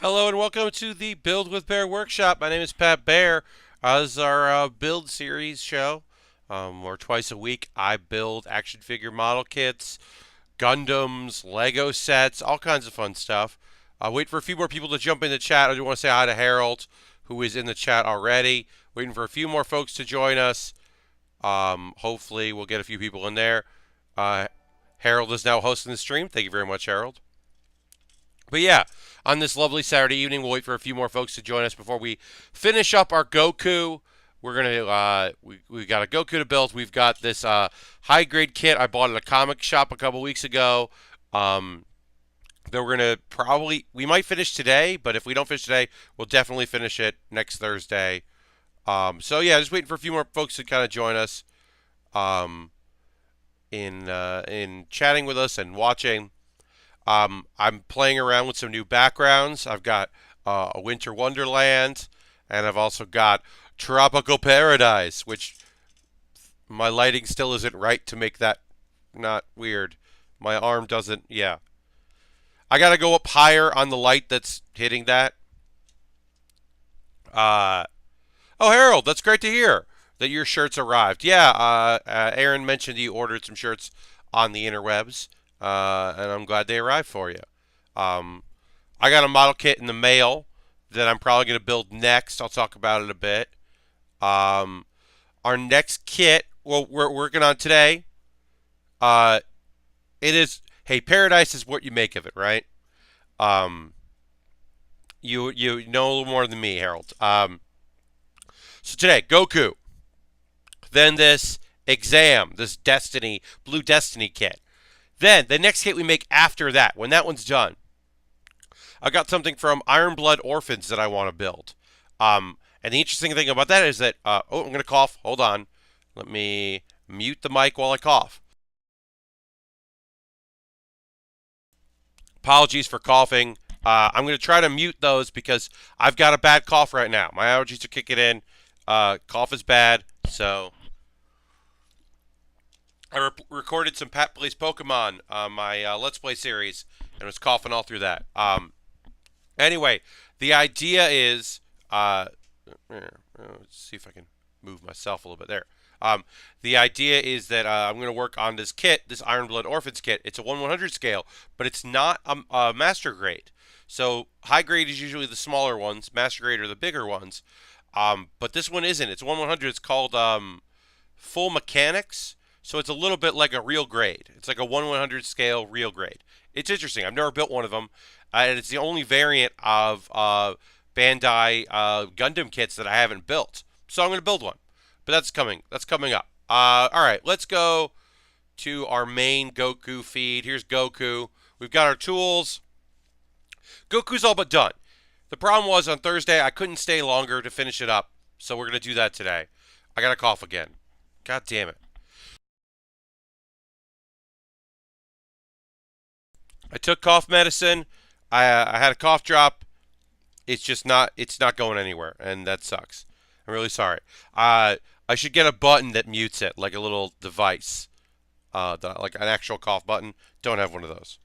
Hello and welcome to the Build with Bear workshop. My name is Pat Baer. This is our build series show. Where twice a week I build action figure model kits, Gundams, Lego sets, all kinds of fun stuff. Wait for a few more people to jump in the chat. I do want to say hi to Harold, who is in the chat already. Waiting for a few more folks to join us. Hopefully we'll get a few people in there. Harold is now hosting the stream. Thank you very much, Harold. But yeah, on this lovely Saturday evening, we'll wait for a few more folks to join us before we finish up our Goku. We're gonna we got a Goku to build. We've got this high grade kit I bought at a comic shop a couple weeks ago. That we're gonna we might finish today, but if we don't finish today, we'll definitely finish it next Thursday. So yeah, just waiting for a few more folks to kind of join us in chatting with us and watching. I'm playing around with some new backgrounds. I've got a Winter Wonderland, and I've also got Tropical Paradise, which my lighting still isn't right to make that not weird. My arm doesn't, yeah. I gotta go up higher on the light that's hitting that. Uh, oh, Harold, that's great to hear that your shirts arrived. Yeah, Aaron mentioned you ordered some shirts on the interwebs, and I'm glad they arrived for you. Um, I got a model kit in the mail that I'm probably going to build next. I'll talk about it a bit. Um, our next kit, well, we're working on today. Uh, it is, hey, paradise is what you make of it, right? Um, you know a little more than me, Harold. So today, Goku. Then this exam, this Destiny, Blue Destiny kit. Then the next kit we make after that, when that one's done, I got something from Iron Blood Orphans that I want to build. And the interesting thing about that is that, oh, I'm going to cough. Hold on. Let me mute the mic while I cough. Apologies for coughing. I'm going to try to mute those because I've got a bad cough right now. My allergies are kicking in. Cough is bad, so I recorded some Pat Plays Pokemon on my Let's Play series and was coughing all through that. Anyway, the idea is, let's see if I can move myself a little bit there. The idea is that I'm going to work on this kit, this Iron Blood Orphans kit. It's a 1/100 scale, but it's not a master grade. So high grade is usually the smaller ones, master grade are the bigger ones. But this one isn't. It's 1/100. It's called Full Mechanics. So it's a little bit like a real grade. It's like a 1/100 scale real grade. It's interesting. I've never built one of them, and it's the only variant of Bandai Gundam kits that I haven't built. So I'm going to build one. But that's coming. That's coming up. All right, let's go to our main Goku feed. Here's Goku. We've got our tools. Goku's all but done. The problem was on Thursday I couldn't stay longer to finish it up, so we're going to do that today. I got to cough again. God damn it. I took cough medicine. I had a cough drop. It's just not. It's not going anywhere, and that sucks. I'm really sorry. I should get a button that mutes it, like a little device, like an actual cough button. Don't have one of those.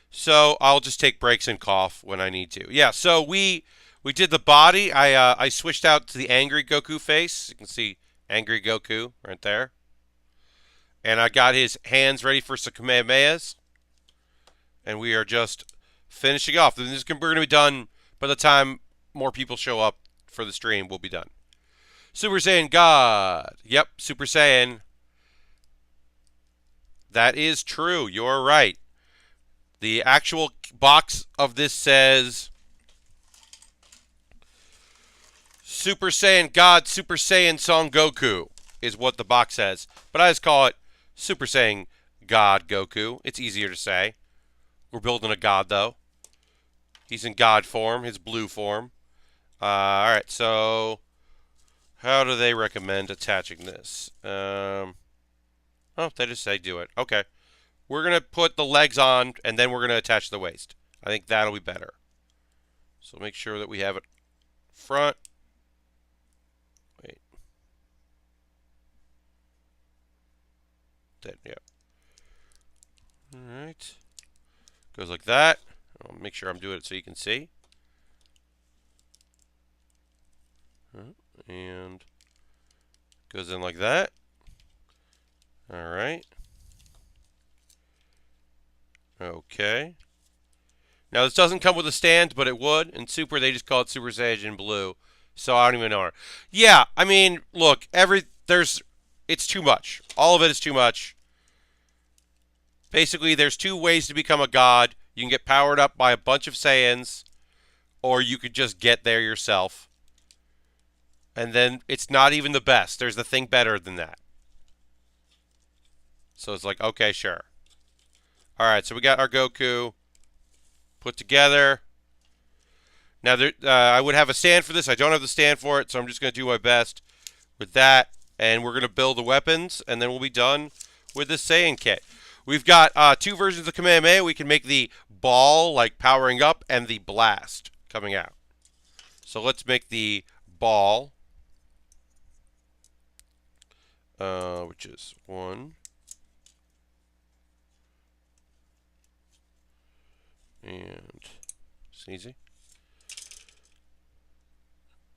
So I'll just take breaks and cough when I need to. Yeah. So we did the body. I switched out to the angry Goku face. You can see angry Goku right there. And I got his hands ready for some Kamehamehas. And we are just finishing off. We're going to be done by the time more people show up for the stream. We'll be done. Super Saiyan God. Yep, Super Saiyan. That is true. You're right. The actual box of this says Super Saiyan God, Super Saiyan Son Goku is what the box says. But I just call it Super Saiyan God Goku. It's easier to say. We're building a god, though. He's in god form, his blue form. Alright, so how do they recommend attaching this? Oh, they just say do it. Okay. We're going to put the legs on, and then we're going to attach the waist. I think that'll be better. So make sure that we have it front. Wait. Then, yeah. Alright. Goes like that. I'll make sure I'm doing it so you can see. And goes in like that. All right. Okay. Now this doesn't come with a stand, but it would. In Super, they just call it Super Saiyan Blue. So I don't even know. Yeah, I mean, look, it's too much. All of it is too much. Basically, there's two ways to become a god. You can get powered up by a bunch of Saiyans, or you could just get there yourself. And then it's not even the best. There's the thing better than that. So it's like, okay, sure. All right, so we got our Goku put together. Now, I would have a stand for this. I don't have the stand for it, so I'm just going to do my best with that. And we're going to build the weapons, and then we'll be done with the Saiyan kit. We've got two versions of Kamehameha. We can make the ball, like powering up, and the blast coming out. So let's make the ball, which is 1. And sneezy.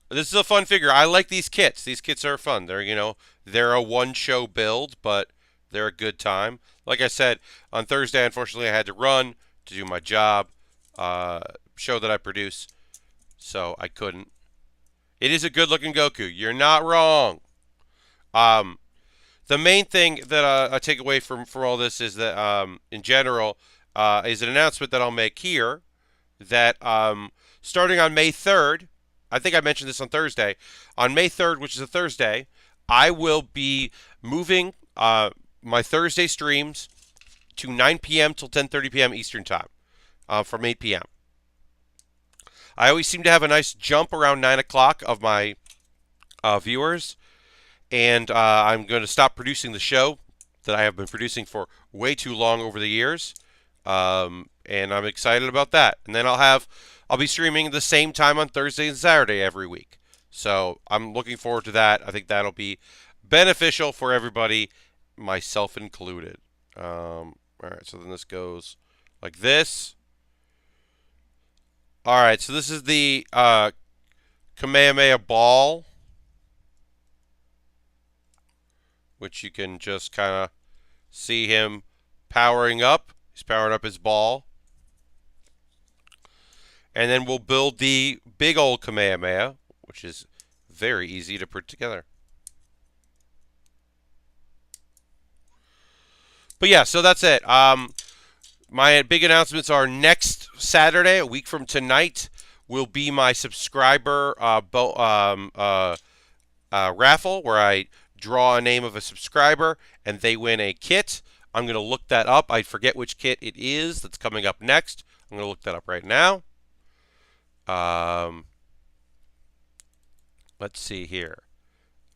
This is a fun figure. I like these kits. These kits are fun. They're a one-show build, but they're a good time. Like I said, on Thursday, unfortunately, I had to run to do my job, show that I produce, so I couldn't. It is a good-looking Goku. You're not wrong. The main thing that I take away from all this is that, in general, is an announcement that I'll make here that starting on May 3rd, I think I mentioned this on Thursday. On May 3rd, which is a Thursday, I will be moving my Thursday streams to 9 p.m. till 10:30 p.m. Eastern Time from 8 p.m. I always seem to have a nice jump around 9 o'clock of my viewers, and I'm going to stop producing the show that I have been producing for way too long over the years, and I'm excited about that. And then I'll be streaming the same time on Thursday and Saturday every week. So I'm looking forward to that. I think that'll be beneficial for everybody, myself included. All right, so then this goes like this. All right, so this is the Kamehameha ball, which you can just kind of see him powering up. He's powering up his ball. And then we'll build the big old Kamehameha, which is very easy to put together. But yeah, so that's it. My big announcements are next Saturday, a week from tonight, will be my subscriber raffle, where I draw a name of a subscriber and they win a kit. I'm going to look that up. I forget which kit it is that's coming up next. I'm going to look that up right now. Let's see here.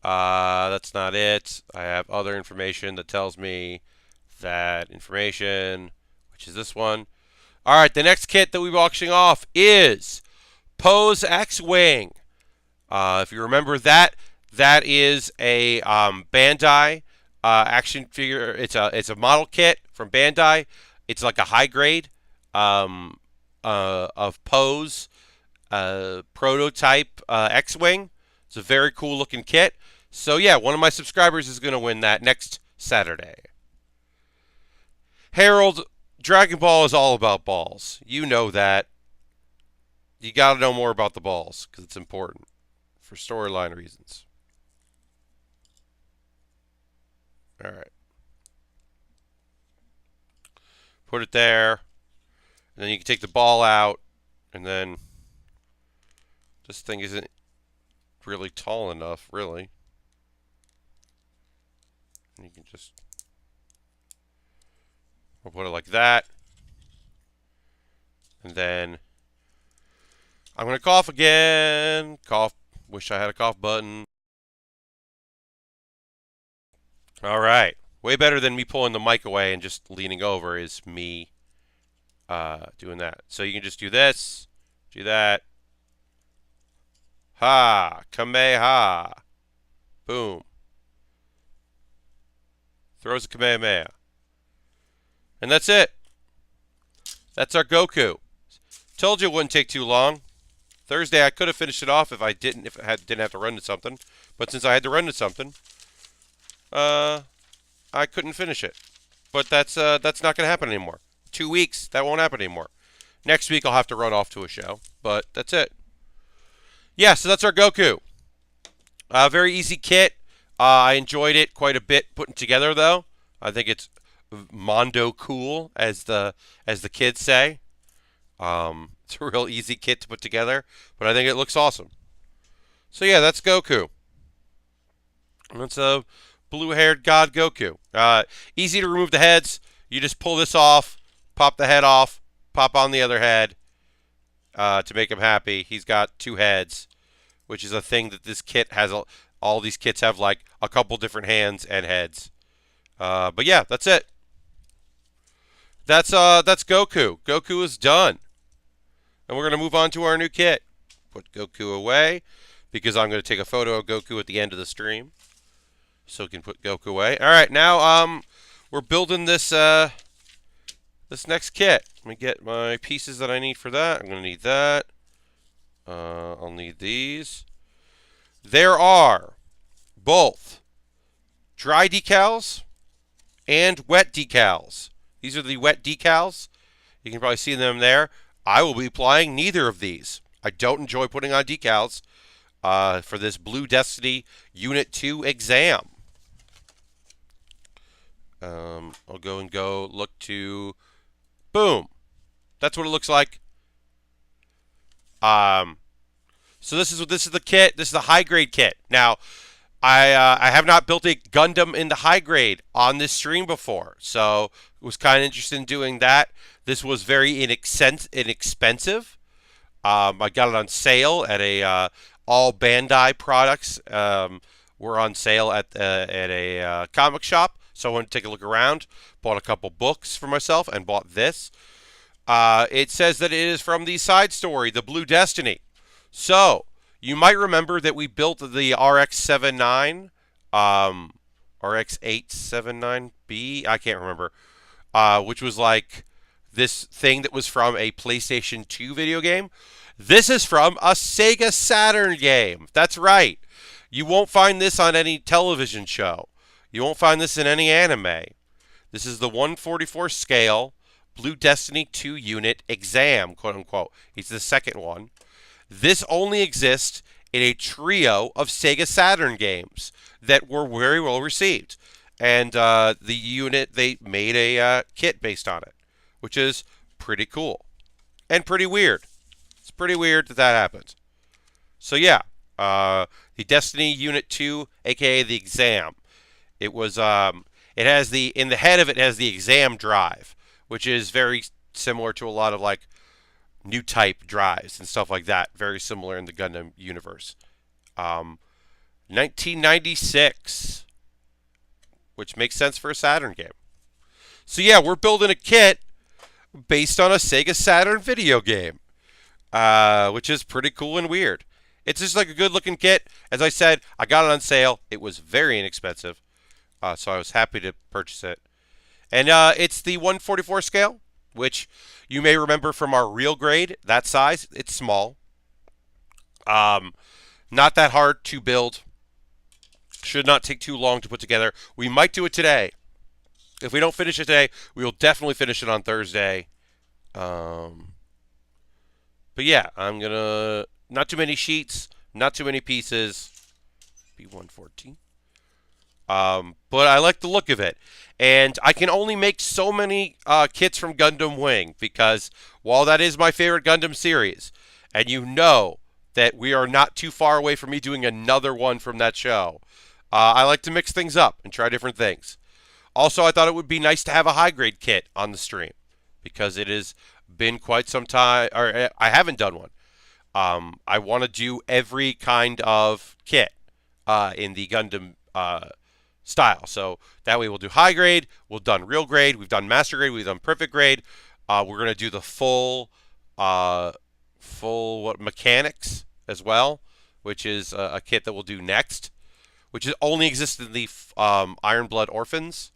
That's not it. I have other information that tells me that information, which is this one. All right, the next kit that we'll be auctioning off is Pose X-Wing. If you remember that is a Bandai action figure. It's a model kit from Bandai. It's like a high grade of Pose prototype X-Wing. It's a very cool looking kit. So yeah, one of my subscribers is going to win that next Saturday. Harold, Dragon Ball is all about balls. You know that. You got to know more about the balls because it's important for storyline reasons. All right. Put it there. And then you can take the ball out. And then this thing isn't really tall enough, really. And you can just I'll put it like that. And then I'm going to cough again. Cough. Wish I had a cough button. All right. Way better than me pulling the mic away and just leaning over is me doing that. So you can just do this, do that. Ha! Kameha! Boom. Throws a Kamehameha. And that's it. That's our Goku. Told you it wouldn't take too long. Thursday I could have finished it off if I didn't have to run to something. But since I had to run to something, I couldn't finish it. But that's not going to happen anymore. 2 weeks, that won't happen anymore. Next week I'll have to run off to a show, but that's it. Yeah, so that's our Goku. Very easy kit. I enjoyed it quite a bit putting together, though. I think it's Mondo cool, as the kids say. It's a real easy kit to put together, but I think it looks awesome. So yeah, that's Goku. That's a blue-haired god Goku. Easy to remove the heads. You just pull this off, pop the head off, pop on the other head to make him happy. He's got 2 heads, which is a thing that this kit has. All these kits have like a couple different hands and heads. But yeah, that's it. That's Goku. Goku is done. And we're going to move on to our new kit. Put Goku away because I'm going to take a photo of Goku at the end of the stream. So we can put Goku away. All right, now we're building this this next kit. Let me get my pieces that I need for that. I'm going to need that. I'll need these. There are both dry decals and wet decals. These are the wet decals. You can probably see them there. I will be applying neither of these. I don't enjoy putting on decals for this Blue Destiny Unit 2 exam. I'll go look to, boom. That's what it looks like. So this is the kit. This is the high grade kit. Now, I have not built a Gundam in the high grade on this stream before, so was kind of interested in doing that. This was very inexpensive. I got it on sale at a all Bandai products were on sale at a comic shop. So I wanted to take a look around. Bought a couple books for myself and bought this. It says that it is from the side story, The Blue Destiny. So you might remember that we built the RX-79, RX-879B. I can't remember. Which was like this thing that was from a PlayStation 2 video game. This is from a Sega Saturn game. That's right. You won't find this on any television show. You won't find this in any anime. This is the 1/44 scale Blue Destiny 2 unit exam, quote unquote. It's the second one. This only exists in a trio of Sega Saturn games that were very well received. And the unit, they made a kit based on it, which is pretty cool and pretty weird. It's pretty weird that happened. So yeah, the Destiny Unit 2, aka the exam. It was it has in the head of it has the exam drive, which is very similar to a lot of like new type drives and stuff like that. Very similar in the Gundam universe. 1996. Which makes sense for a Saturn game. So yeah, we're building a kit based on a Sega Saturn video game, which is pretty cool and weird. It's just like a good-looking kit. As I said, I got it on sale. It was very inexpensive, so I was happy to purchase it. And it's the 1/44 scale, which you may remember from our real grade. That size, it's small. Not that hard to build. Should not take too long to put together. We might do it today. If we don't finish it today, we will definitely finish it on Thursday. But yeah, I'm going to... Not too many sheets, not too many pieces. B114. But I like the look of it. And I can only make so many kits from Gundam Wing, because while that is my favorite Gundam series, and you know that we are not too far away from me doing another one from that show, I like to mix things up and try different things. Also, I thought it would be nice to have a high-grade kit on the stream, because it has been quite some time, or I haven't done one. I want to do every kind of kit in the Gundam style. So that way we'll do high grade, we've done real grade, we've done master grade, we've done perfect grade. We're going to do the full mechanics as well, which is a kit that we'll do next, which only exists in the Iron Blood Orphans.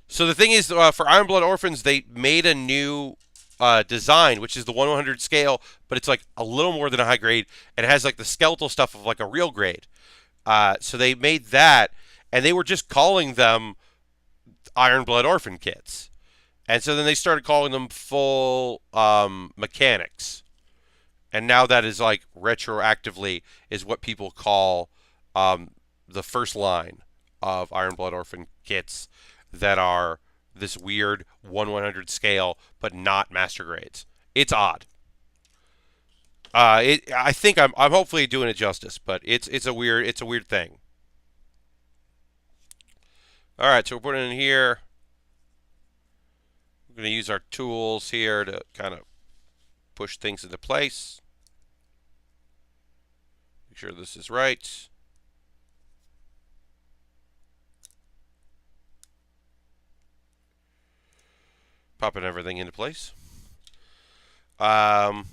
So the thing is, for Iron Blood Orphans, they made a new design, which is the 1/100 scale, but it's like a little more than a high grade, and it has like the skeletal stuff of like a real grade. So they made that, and they were just calling them Iron Blood Orphan kits. And so then they started calling them full mechanics. And now that is like retroactively is what people call the first line of Iron Blood Orphan kits that are this weird 1/100 scale, but not master grades. It's odd. I think I'm hopefully doing it justice, but it's a weird thing. All right, so we're putting in here. We're going to use our tools here to kind of push things into place. Make sure this is right. Popping everything into place. I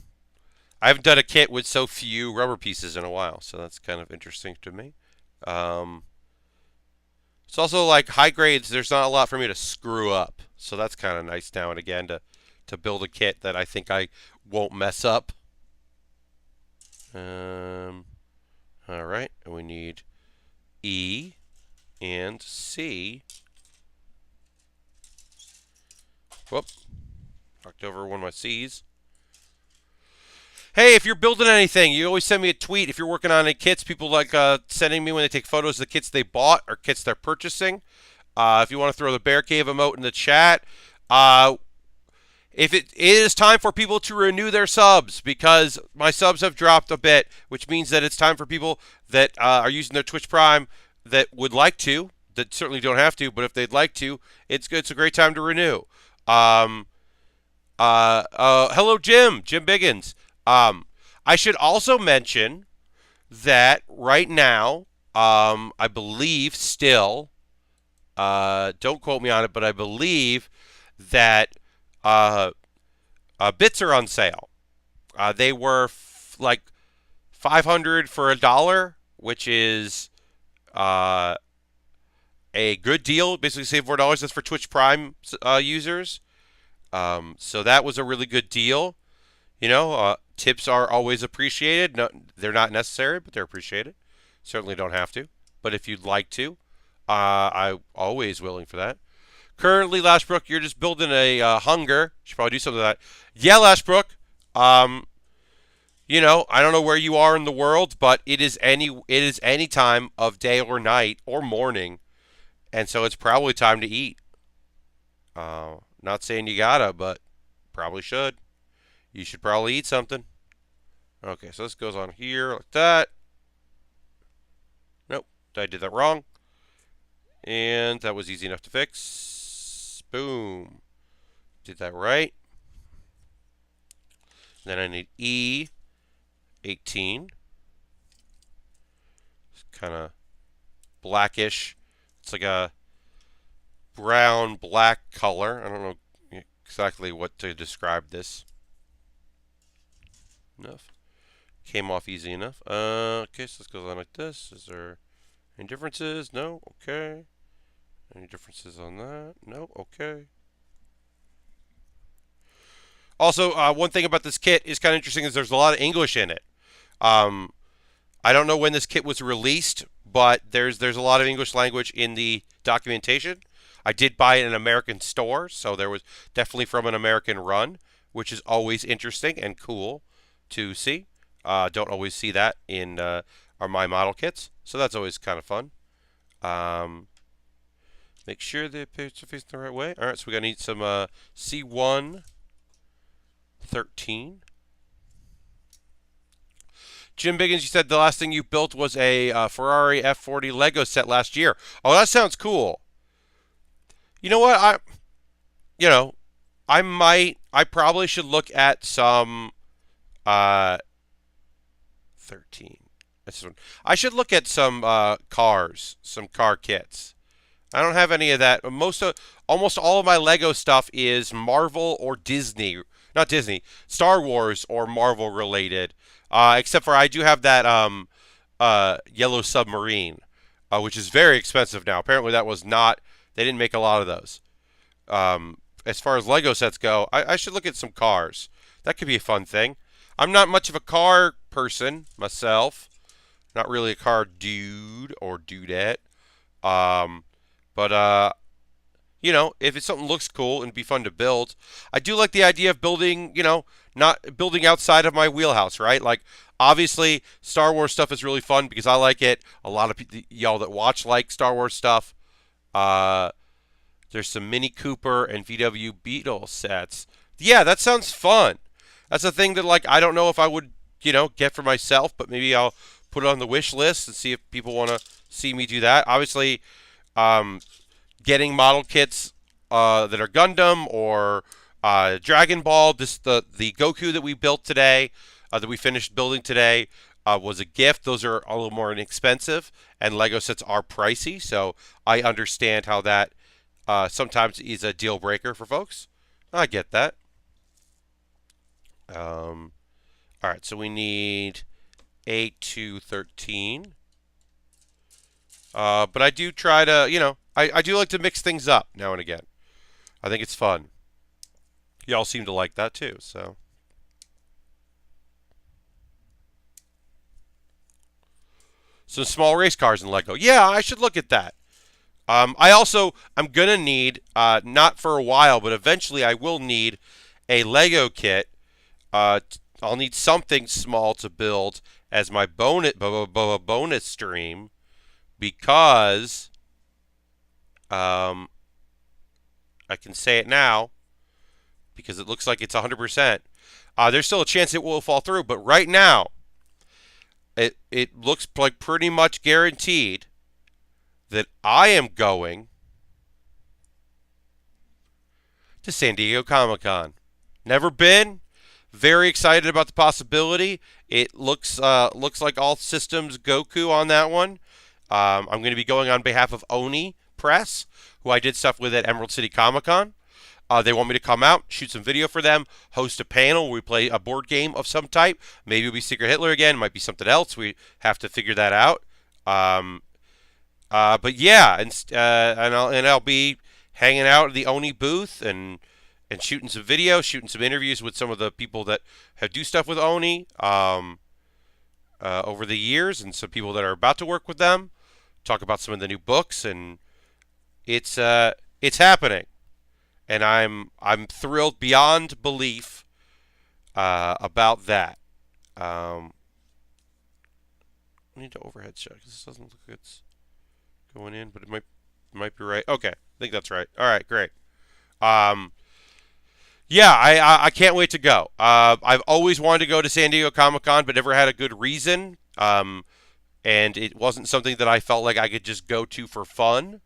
haven't done a kit with so few rubber pieces in a while, so that's kind of interesting to me. It's also like high grades, there's not a lot for me to screw up. So that's kind of nice now and again to build a kit that I think I won't mess up. All right, and we need E and C. Whoop, knocked over one of my C's. Hey, if you're building anything, you always send me a tweet. If you're working on any kits, people like sending me when they take photos of the kits they bought or kits they're purchasing. If you want to throw the Bear Cave emote in the chat. If it is time for people to renew their subs, because my subs have dropped a bit, which means that it's time for people that are using their Twitch Prime that would like to, that certainly don't have to, but if they'd like to, it's a great time to renew. Hello, Jim Biggins. I should also mention that right now, I believe still, don't quote me on it, but I believe that bits are on sale. They were like $500 for $1, which is a good deal. Basically, save $4. That's for Twitch Prime users. So that was a really good deal. You know, tips are always appreciated. No, they're not necessary, but they're appreciated. Certainly don't have to. But if you'd like to, I'm always willing for that. Currently, Lashbrook, you're just building a hunger. You should probably do something like that. Yeah, Lashbrook. You know, I don't know where you are in the world, but it is any time of day or night or morning, and so it's probably time to eat. Not saying you gotta, but probably should. You should probably eat something. Okay, so this goes on here like that. Nope, I did that wrong. And that was easy enough to fix. Boom. Did that right. Then I need E18. It's kind of blackish. It's like a brown black color. I don't know exactly what to describe this. Enough. Came off easy enough. Okay, so this goes on like this. Is there any differences? No? Okay. Any differences on that? No? Okay. Also, one thing about this kit is kind of interesting is there's a lot of English in it. I don't know when this kit was released, but there's a lot of English language in the documentation. I did buy it in an American store, so there was definitely from an American run, which is always interesting and cool to see. Don't always see that in my model kits, so that's always kind of fun. Make sure the picture facing the right way. All right, so we're gonna need some C1 13. Jim Biggins, you said the last thing you built was a Ferrari F40 Lego set last year. Oh, that sounds cool. You know what? I probably should look at some 13. I should look at some cars, some car kits. I don't have any of that. Almost all of my Lego stuff is Marvel or Disney. Not Disney, Star Wars or Marvel related. Except for I do have that Yellow Submarine, which is very expensive now. Apparently that was not, they didn't make a lot of those as far as Lego sets go, I should look at some cars. That could be a fun thing. I'm not much of a car person myself. Not really a car dude or dudette. Um, but if it's something looks cool and be fun to build, I do like the idea of building. Not building outside of my wheelhouse, right? Like obviously, Star Wars stuff is really fun because I like it. A lot of y'all that watch like Star Wars stuff. Uh, there's some Mini Cooper and VW Beetle sets. Yeah, that sounds fun. That's a thing that like I don't know if I would get for myself, but maybe I'll put it on the wish list and see if people want to see me do that. Obviously, um, getting model kits that are Gundam or Dragon Ball. The Goku that we built today, that we finished building today, was a gift. Those are a little more inexpensive, and Lego sets are pricey. So I understand how that sometimes is a deal breaker for folks. I get that. All right, so we need 8 to 13. But I do try to, I do like to mix things up now and again. I think it's fun. Y'all seem to like that too, so. Some small race cars in Lego. Yeah, I should look at that. I'm gonna need, not for a while, but eventually I will need a Lego kit. I'll need something small to build as my bonus stream because I can say it now because it looks like it's 100%. There's still a chance it will fall through, but right now it looks like pretty much guaranteed that I am going to San Diego Comic-Con. Never been. Very excited about the possibility. It looks like all systems Goku on that one. I'm going to be going on behalf of Oni Press, who I did stuff with at Emerald City Comic Con. They want me to come out, shoot some video for them, host a panel where we play a board game of some type. Maybe it'll be Secret Hitler again. It might be something else. We have to figure that out. But yeah, and I'll be hanging out at the Oni booth and shooting some video, shooting some interviews with some of the people that have do stuff with Oni over the years, and some people that are about to work with them. Talk about some of the new books, and it's happening, and I'm thrilled beyond belief about that. I need to overhead check. This doesn't look like it's going in, but it might be right. Okay, I think that's right. All right, great. Yeah, I can't wait to go. I've always wanted to go to San Diego Comic Con, but never had a good reason. And it wasn't something that I felt like I could just go to for fun.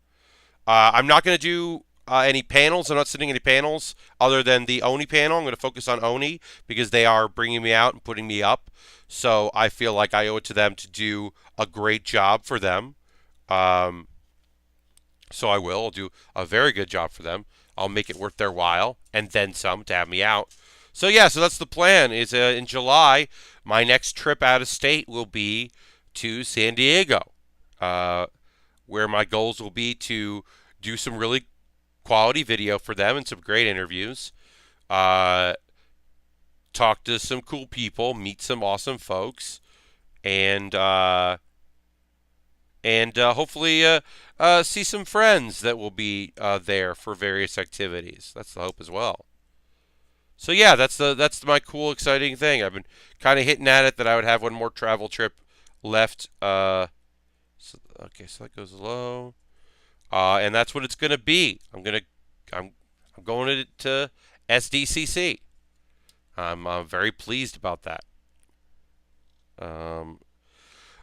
I'm not going to do any panels. I'm not sitting any panels other than the Oni panel. I'm going to focus on Oni because they are bringing me out and putting me up. So I feel like I owe it to them to do a great job for them. So I will. I'll do a very good job for them. I'll make it worth their while and then some to have me out. So yeah, so that's the plan. Is in July, my next trip out of state will be to San Diego, where my goals will be to do some really quality video for them and some great interviews. Talk to some cool people, meet some awesome folks, and hopefully see some friends that will be there for various activities. That's the hope as well. So yeah, that's my cool, exciting thing. I've been kind of hitting at it that I would have one more travel trip left. Okay, so that goes low, and that's what it's gonna be. I'm going to SDCC. I'm very pleased about that.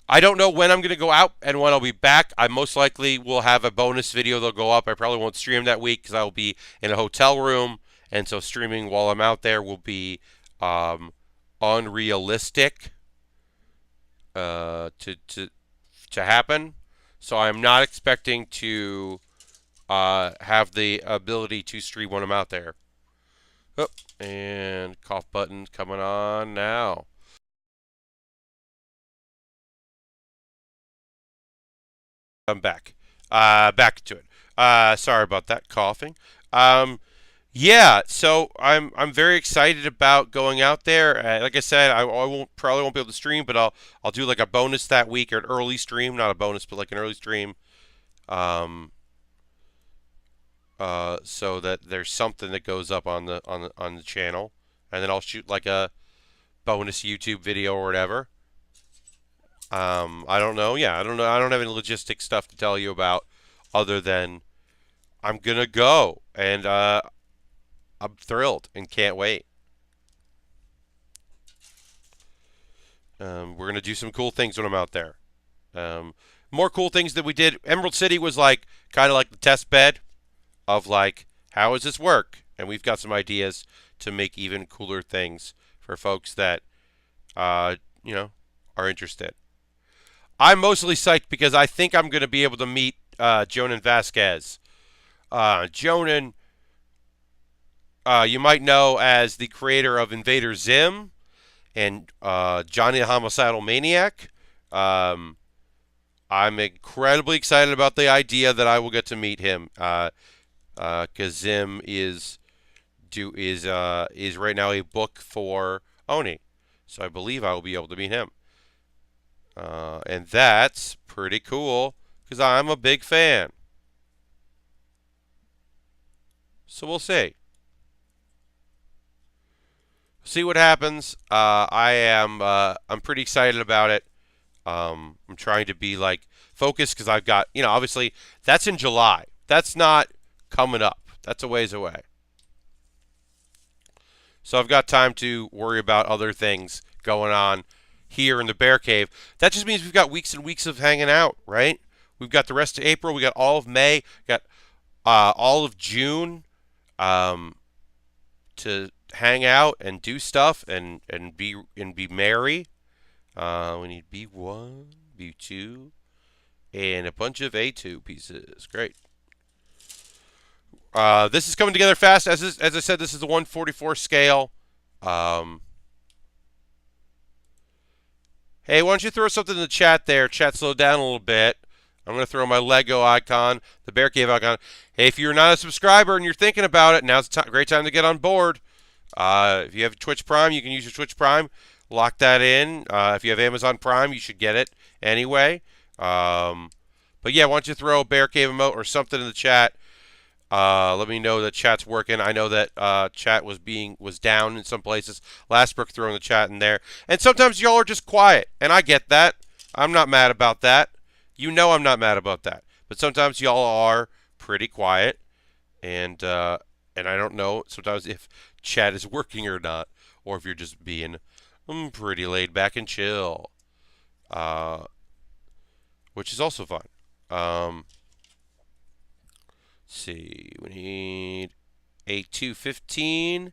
I don't know when I'm going to go out and when I'll be back. I most likely will have a bonus video that'll go up. I probably won't stream that week because I will be in a hotel room, and so streaming while I'm out there will be unrealistic to happen. So I'm not expecting to have the ability to stream when I'm out there. Oh, and cough button coming on now. I'm back. Back to it. Sorry about that coughing. Yeah, so I'm very excited about going out there. Like I said, I won't probably won't be able to stream, but I'll do like a bonus that week or an early stream, not a bonus, but like an early stream, um, so that there's something that goes up on the channel, and then I'll shoot like a bonus YouTube video or whatever. I don't know. Yeah, I don't know. I don't have any logistic stuff to tell you about other than I'm gonna go, and I'm thrilled and can't wait. We're gonna do some cool things when I'm out there. Um, More cool things that we did. Emerald City was like kind of like the test bed of like how does this work, and we've got some ideas to make even cooler things for folks that uh, you know are interested. I'm mostly psyched because I think I'm going to be able to meet Jonan Vasquez. Jonan, you might know as the creator of Invader Zim and Johnny the Homicidal Maniac. Um, I'm incredibly excited about the idea that I will get to meet him. Because Zim is right now a book for Oni, so I believe I will be able to meet him, and that's pretty cool because I'm a big fan. So we'll see what happens. I'm pretty excited about it. I'm trying to be like focused because I've got obviously that's in July. That's not coming up. That's a ways away. So I've got time to worry about other things going on here in the Bear Cave. That just means we've got weeks and weeks of hanging out, right? We've got the rest of April. We got all of May. Got all of June um, to hang out and do stuff and be merry. We need B1, B2, and a bunch of A2 pieces. Great. This is coming together fast. As I said, this is the 144 scale. Um, hey, why don't you throw something in the chat there? Chat slowed down a little bit. I'm going to throw my Lego icon, the Bear Cave icon. Hey, if you're not a subscriber and you're thinking about it, now's a great time to get on board. If you have Twitch Prime, you can use your Twitch Prime. Lock that in. If you have Amazon Prime, you should get it anyway. But yeah, why don't you throw a Bear Cave emote or something in the chat? Let me know that chat's working. I know that chat was down in some places. Lastbrook throwing the chat in there, and sometimes y'all are just quiet, and I get that. I'm not mad about that. I'm not mad about that. But sometimes y'all are pretty quiet, and I don't know sometimes if chat is working or not, or if you're just being pretty laid back and chill, uh, which is also fun. Let's see, we need a 215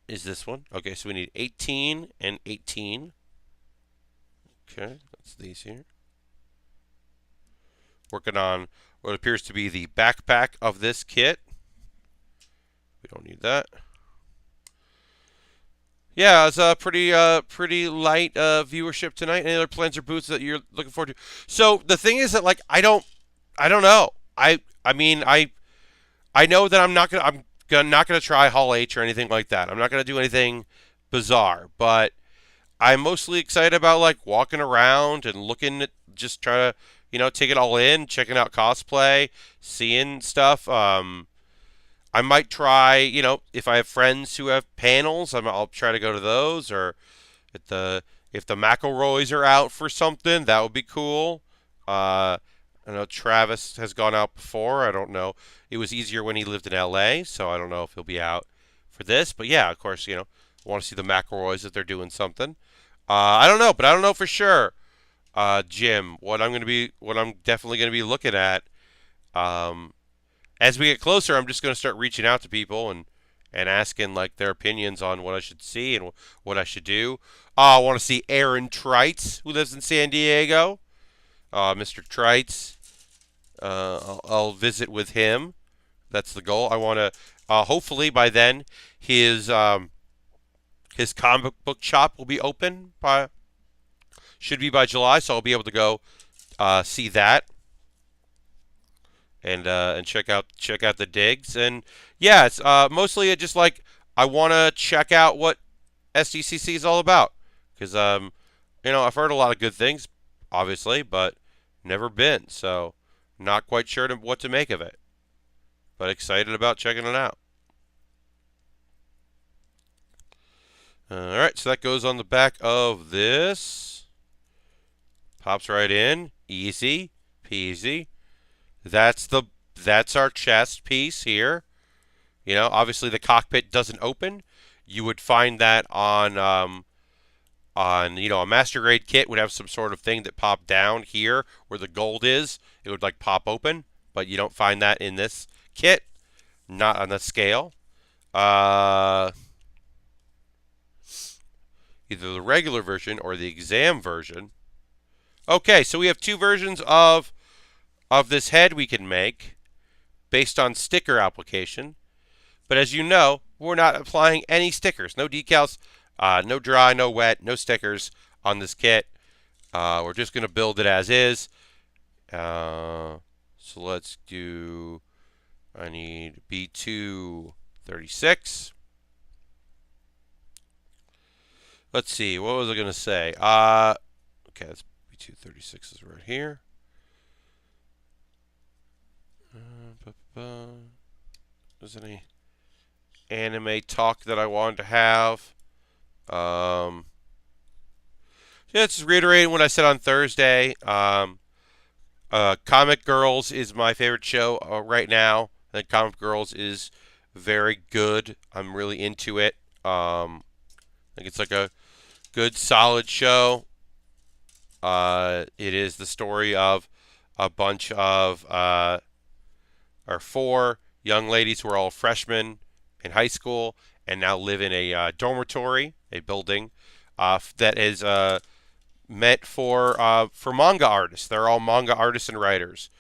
is this one. Okay, so we need 18 and 18. Okay, that's these here. Working on what appears to be the backpack of this kit. We don't need that. Yeah, it's a pretty light viewership tonight. Any other plans or booths that you're looking forward to? So the thing is that like I don't know. I mean I know that not gonna try Hall H or anything like that. I'm not gonna do anything bizarre, but I'm mostly excited about like walking around and looking at just trying to take it all in, checking out cosplay, seeing stuff. I might try, if I have friends who have panels, I'll try to go to those. Or if the McElroys are out for something, that would be cool. I know Travis has gone out before. I don't know. It was easier when he lived in LA, so I don't know if he'll be out for this. But yeah, of course, I want to see the McElroys if they're doing something. I don't know, but I don't know for sure. Jim, what I'm definitely gonna be looking at. Um, as we get closer, I'm just gonna start reaching out to people and asking like their opinions on what I should see and what I should do. I want to see Aaron Trites, who lives in San Diego. Mr. Trites. I'll visit with him. That's the goal. I want to. Hopefully by then, his comic book shop will be open by. Should be by July, so I'll be able to go see that and check out the digs. And yeah, it's mostly just like I want to check out what SDCC is all about because I've heard a lot of good things, obviously, but never been, so not quite sure what to make of it, but excited about checking it out. All right, so that goes on the back of this. Pops right in, easy peasy. That's our chest piece here. Obviously the cockpit doesn't open. You would find that on a master grade kit would have some sort of thing that popped down here where the gold is. It would like pop open, but you don't find that in this kit, not on the scale. Either the regular version or the exam version. Okay, so we have two versions of this head we can make based on sticker application. But as you know, we're not applying any stickers. No decals, no dry, no wet, no stickers on this kit. We're just going to build it as is. So let's do, I need B236. Let's see, what was I going to say? Okay, that's B236 is right here. There's any anime talk that I wanted to have. Yeah, just reiterating what I said on Thursday. Comic Girls is my favorite show right now. I think Comic Girls is very good. I'm really into it. I think it's like a good, solid show. It is the story of a bunch of or four young ladies who are all freshmen in high school and now live in a dormitory, a building that is meant for manga artists. They're all manga artists and writers,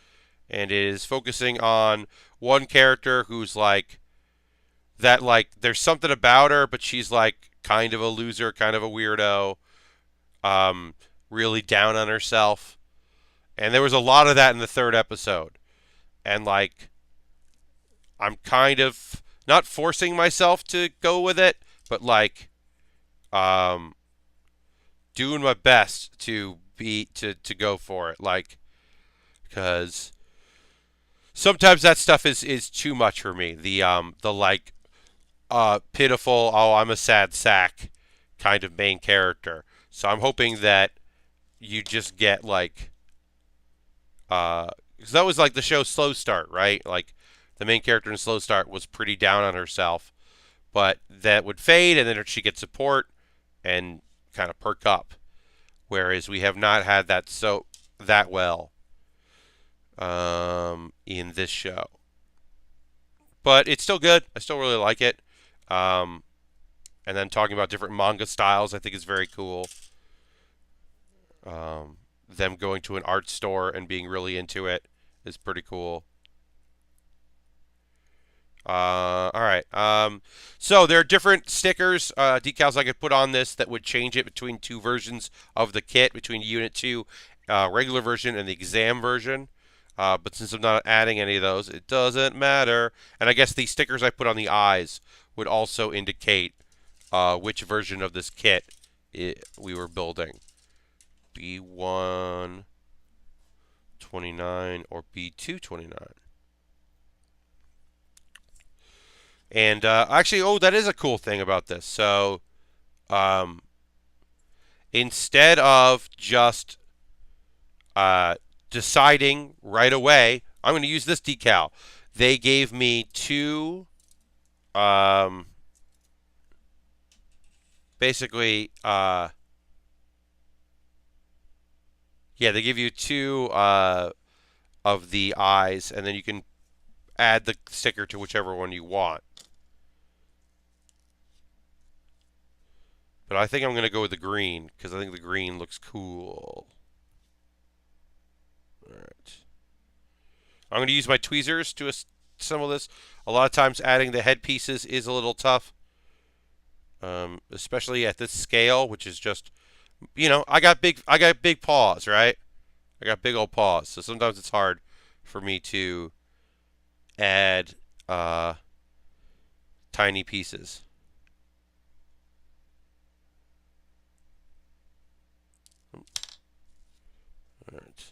and it is focusing on one character who's like that. Like there's something about her, but she's like kind of a loser, kind of a weirdo, really down on herself. And there was a lot of that in the third episode, and like I'm kind of not forcing myself to go with it, but like doing my best to go for it, like because sometimes that stuff is too much for me. The like pitiful, oh, I'm a sad sack kind of main character. So I'm hoping that you just get like because that was like the show Slow Start, right? Like the main character in Slow Start was pretty down on herself, but that would fade and then she gets support and kind of perk up. Whereas we have not had that that well in this show. But it's still good. I still really like it. And then talking about different manga styles, I think is very cool. Them going to an art store and being really into it is pretty cool. All right. So there are different stickers, decals I could put on this that would change it between two versions of the kit, between Unit 2 regular version and the exam version. But since I'm not adding any of those, it doesn't matter. And I guess the stickers I put on the eyes would also indicate which version of this kit we were building. B129 or B229. And actually, oh, that is a cool thing about this. So instead of just deciding right away, I'm going to use this decal. They gave me two, basically, yeah, they give you two of the eyes, and then you can add the sticker to whichever one you want. But I think I'm going to go with the green, because I think the green looks cool. Alright. I'm going to use my tweezers to assemble this. A lot of times adding the head pieces is a little tough. Especially at this scale, which is just, I got big paws, right? I got big old paws, so sometimes it's hard for me to add tiny pieces. All right.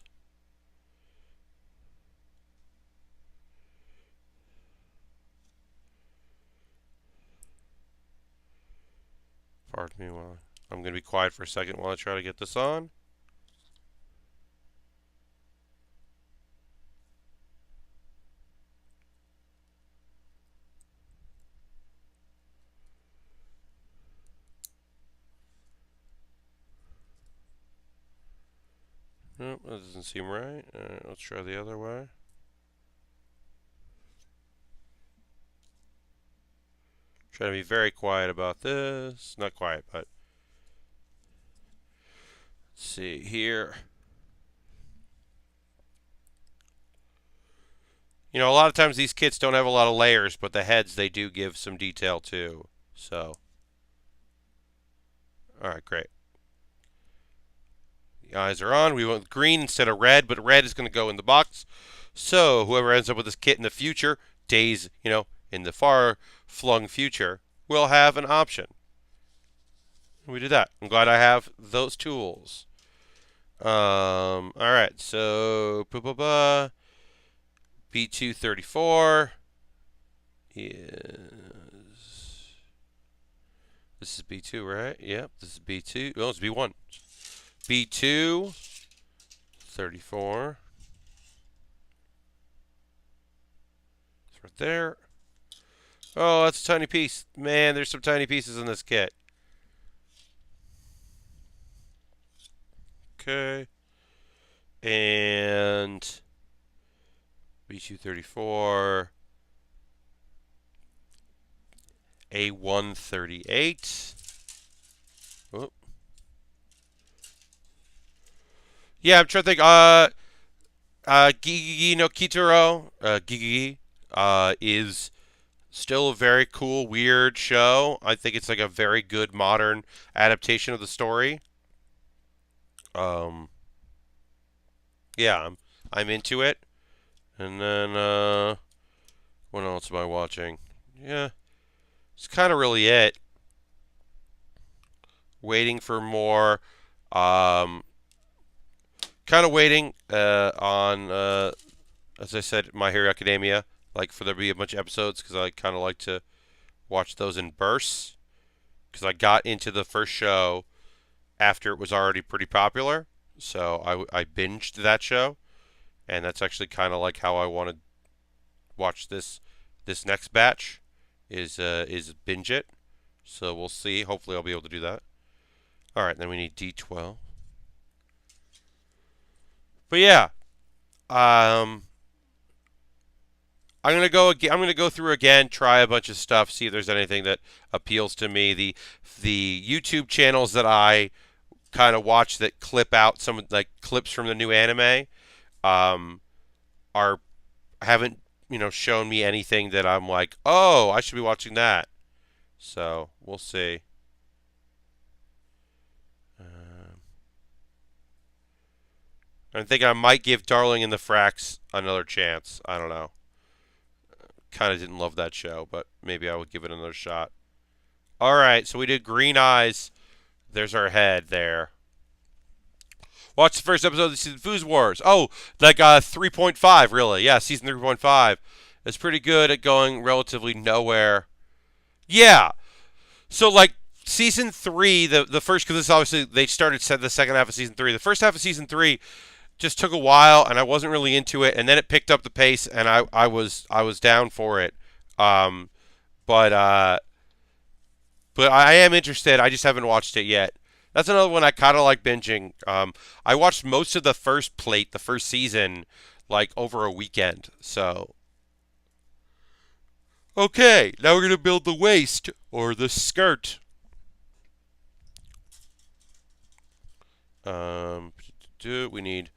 Pardon me while I'm going to be quiet for a second while I try to get this on. Nope, that doesn't seem right. Let's try the other way. Try to be very quiet about this. Not quiet, but let's see here. You know, a lot of times these kits don't have a lot of layers, but the heads, they do give some detail too. So, all right, great. The eyes are on. We went with green instead of red, but red is going to go in the box. So, whoever ends up with this kit in the future, days, in the far-flung future, will have an option. We did that. I'm glad I have those tools. All right, so B234 is this is B2, right? Yep, this is B2. Oh, it's B1. B2 34. It's right there. Oh, that's a tiny piece. Man, there's some tiny pieces in this kit. Okay. And B234, A138. Oh. Yeah, I'm trying to think. GeGeGe no Kitaro, GeGeGe, is still a very cool, weird show. I think it's like a very good modern adaptation of the story. Yeah, I'm into it. And then what else am I watching? Yeah, it's kind of really it. Waiting for more. Kind of waiting on, as I said, My Hero Academia. Like for there to be a bunch of episodes because I kind of like to watch those in bursts. Because I got into the first show after it was already pretty popular, so I binged that show, and that's actually kind of like how I want to watch this next batch is binge it. So we'll see. Hopefully, I'll be able to do that. All right, then we need D12. But yeah, I'm gonna go. I'm gonna go through again, try a bunch of stuff, see if there's anything that appeals to me. The YouTube channels that I kind of watch that clip out some like clips from the new anime, um, are haven't shown me anything that I'm like, oh, I should be watching that. So we'll see. I'm thinking I might give Darling in the Franxx another chance. I don't know. Kind of didn't love that show, but maybe I would give it another shot. All right, so we did Green Eyes. There's our head there. Watch the first episode of the season Foos Wars. Oh, like 3.5, really. Yeah, season 3.5. It's pretty good at going relatively nowhere. Yeah. So, like, season 3, the first, because this obviously, they started the second half of season 3. The first half of season 3 just took a while, and I wasn't really into it, and then it picked up the pace, and I was down for it. Um, but I am interested. I just haven't watched it yet. That's another one I kind of like binging. I watched most of the first plate, the first season, like over a weekend. So, okay, now we're going to build the waist or the skirt. We need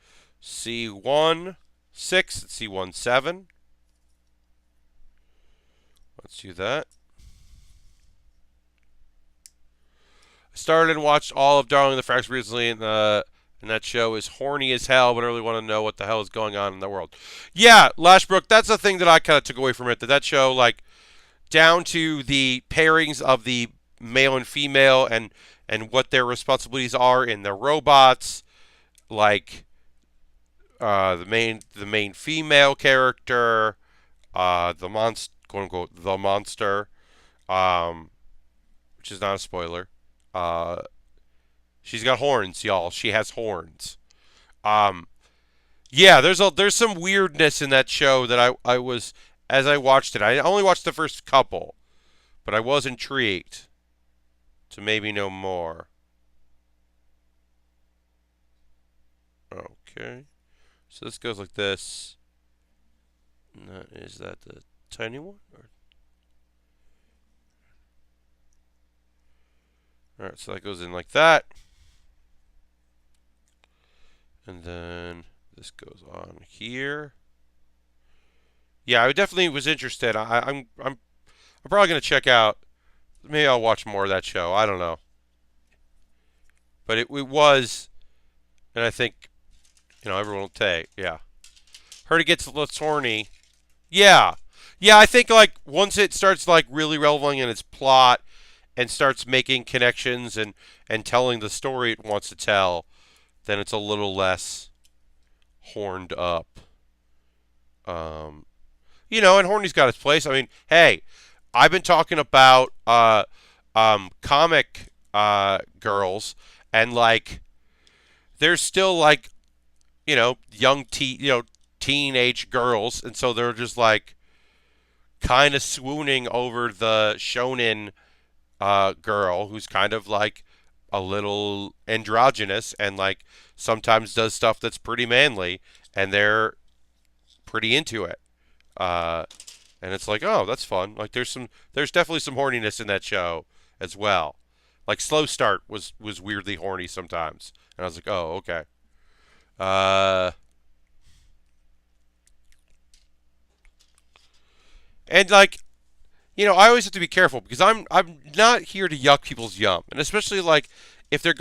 C1 6, C1 7. Let's do that. I started and watched all of Darling in the Franxx recently, and And that show is horny as hell, but I really want to know what the hell is going on in the world. Yeah, Lashbrook, that's the thing that I kind of took away from it. That show, like, down to the pairings of the male and female and what their responsibilities are in the robots, like the main female character, the monster, quote unquote, the monster, um, which is not a spoiler. Uh, she's got horns, y'all. She has horns. Um, yeah, there's some weirdness in that show that I was as I watched it. I only watched the first couple, but I was intrigued to maybe know more. Okay, so this goes like this. Is that the tiny one? All right, so that goes in like that, and then this goes on here. Yeah, I definitely was interested. I'm probably gonna check out. Maybe I'll watch more of that show. I don't know, but it was, and I think everyone will take. Yeah, heard it gets less horny. Yeah, yeah. I think like once it starts like really reveling in its plot and starts making connections and telling the story it wants to tell, then it's a little less horned up. Um, and horny's got its place. I mean, hey, I've been talking about comic girls, and like there's still like teenage girls, and so they're just like kind of swooning over the shonen girl who's kind of like a little androgynous and like sometimes does stuff that's pretty manly, and they're pretty into it. Uh, and it's like, oh, that's fun. Like there's definitely some horniness in that show as well. Like Slow Start was weirdly horny sometimes, and I was like, oh, okay. Uh, and like I always have to be careful because I'm not here to yuck people's yum, and especially like if they're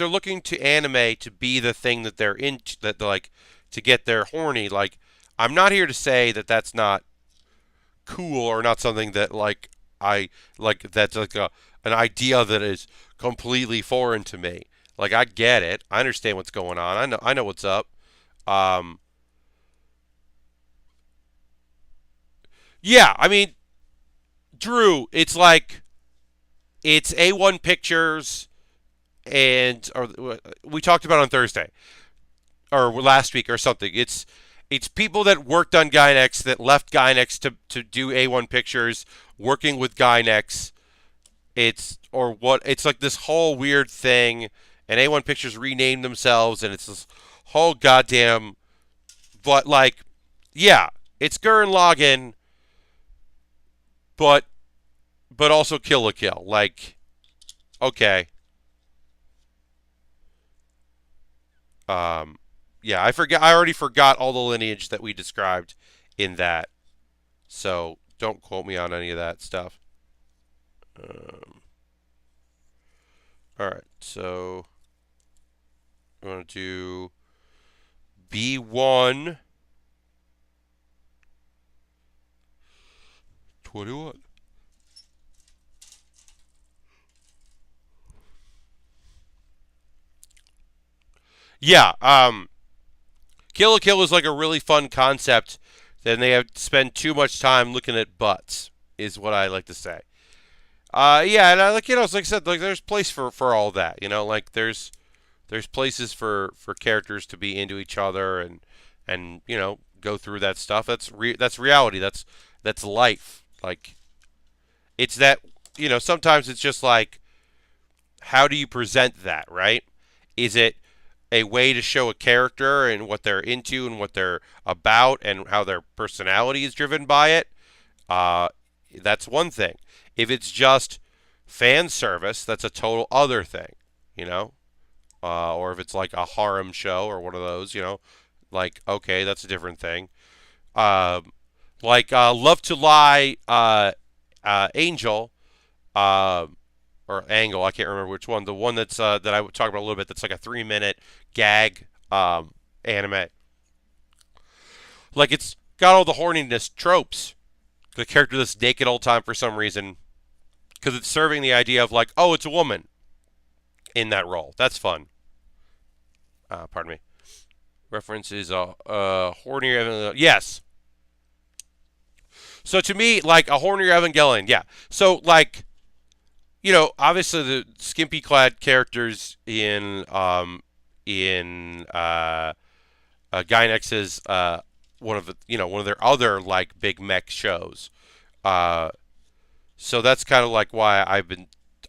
looking to anime to be the thing that they're into, that they're like to get their horny. Like I'm not here to say that that's not cool or not something that like I like that's like an idea that is completely foreign to me. Like I get it, I understand what's going on. I know what's up. Um, yeah, I mean, Drew, it's like it's A1 Pictures and or we talked about on Thursday or last week or something. It's people that worked on Gynex that left Gynex to do A1 Pictures, working with Gynex. It's like this whole weird thing, and A1 Pictures renamed themselves, and it's this whole goddamn. But like, yeah, it's Gurren Lagann, but also Kill la Kill. Like, okay, um, yeah, I forgot. I already forgot all the lineage that we described in that. So don't quote me on any of that stuff. Um, all right, so I'm gonna do B1 21. Yeah, Kill la Kill is like a really fun concept. Then they have to spend too much time looking at butts, is what I like to say. Yeah, and I like it's like I said, like there's place for all that. Like there's places for characters to be into each other and go through that stuff. That's reality. That's life. Like it's that sometimes it's just like how do you present that, right? Is it a way to show a character and what they're into and what they're about and how their personality is driven by it? Uh, that's one thing. If it's just fan service, that's a total other thing, you know? Or if it's like a harem show or one of those, like, okay, that's a different thing. Um, like Love to Lie, Angel, uh, or Angle, I can't remember which one. The one that I would talk about a little bit. That's like a 3 minute gag anime. Like it's got all the horniness tropes. The character that's naked all the time for some reason, because it's serving the idea of like, oh, it's a woman in that role. That's fun. Pardon me. Reference is hornier. Yes. So to me, like a hornier Evangelion, yeah. So like, obviously the skimpy clad characters in Gynex's one of their other like big mech shows. Uh, so that's kind of like why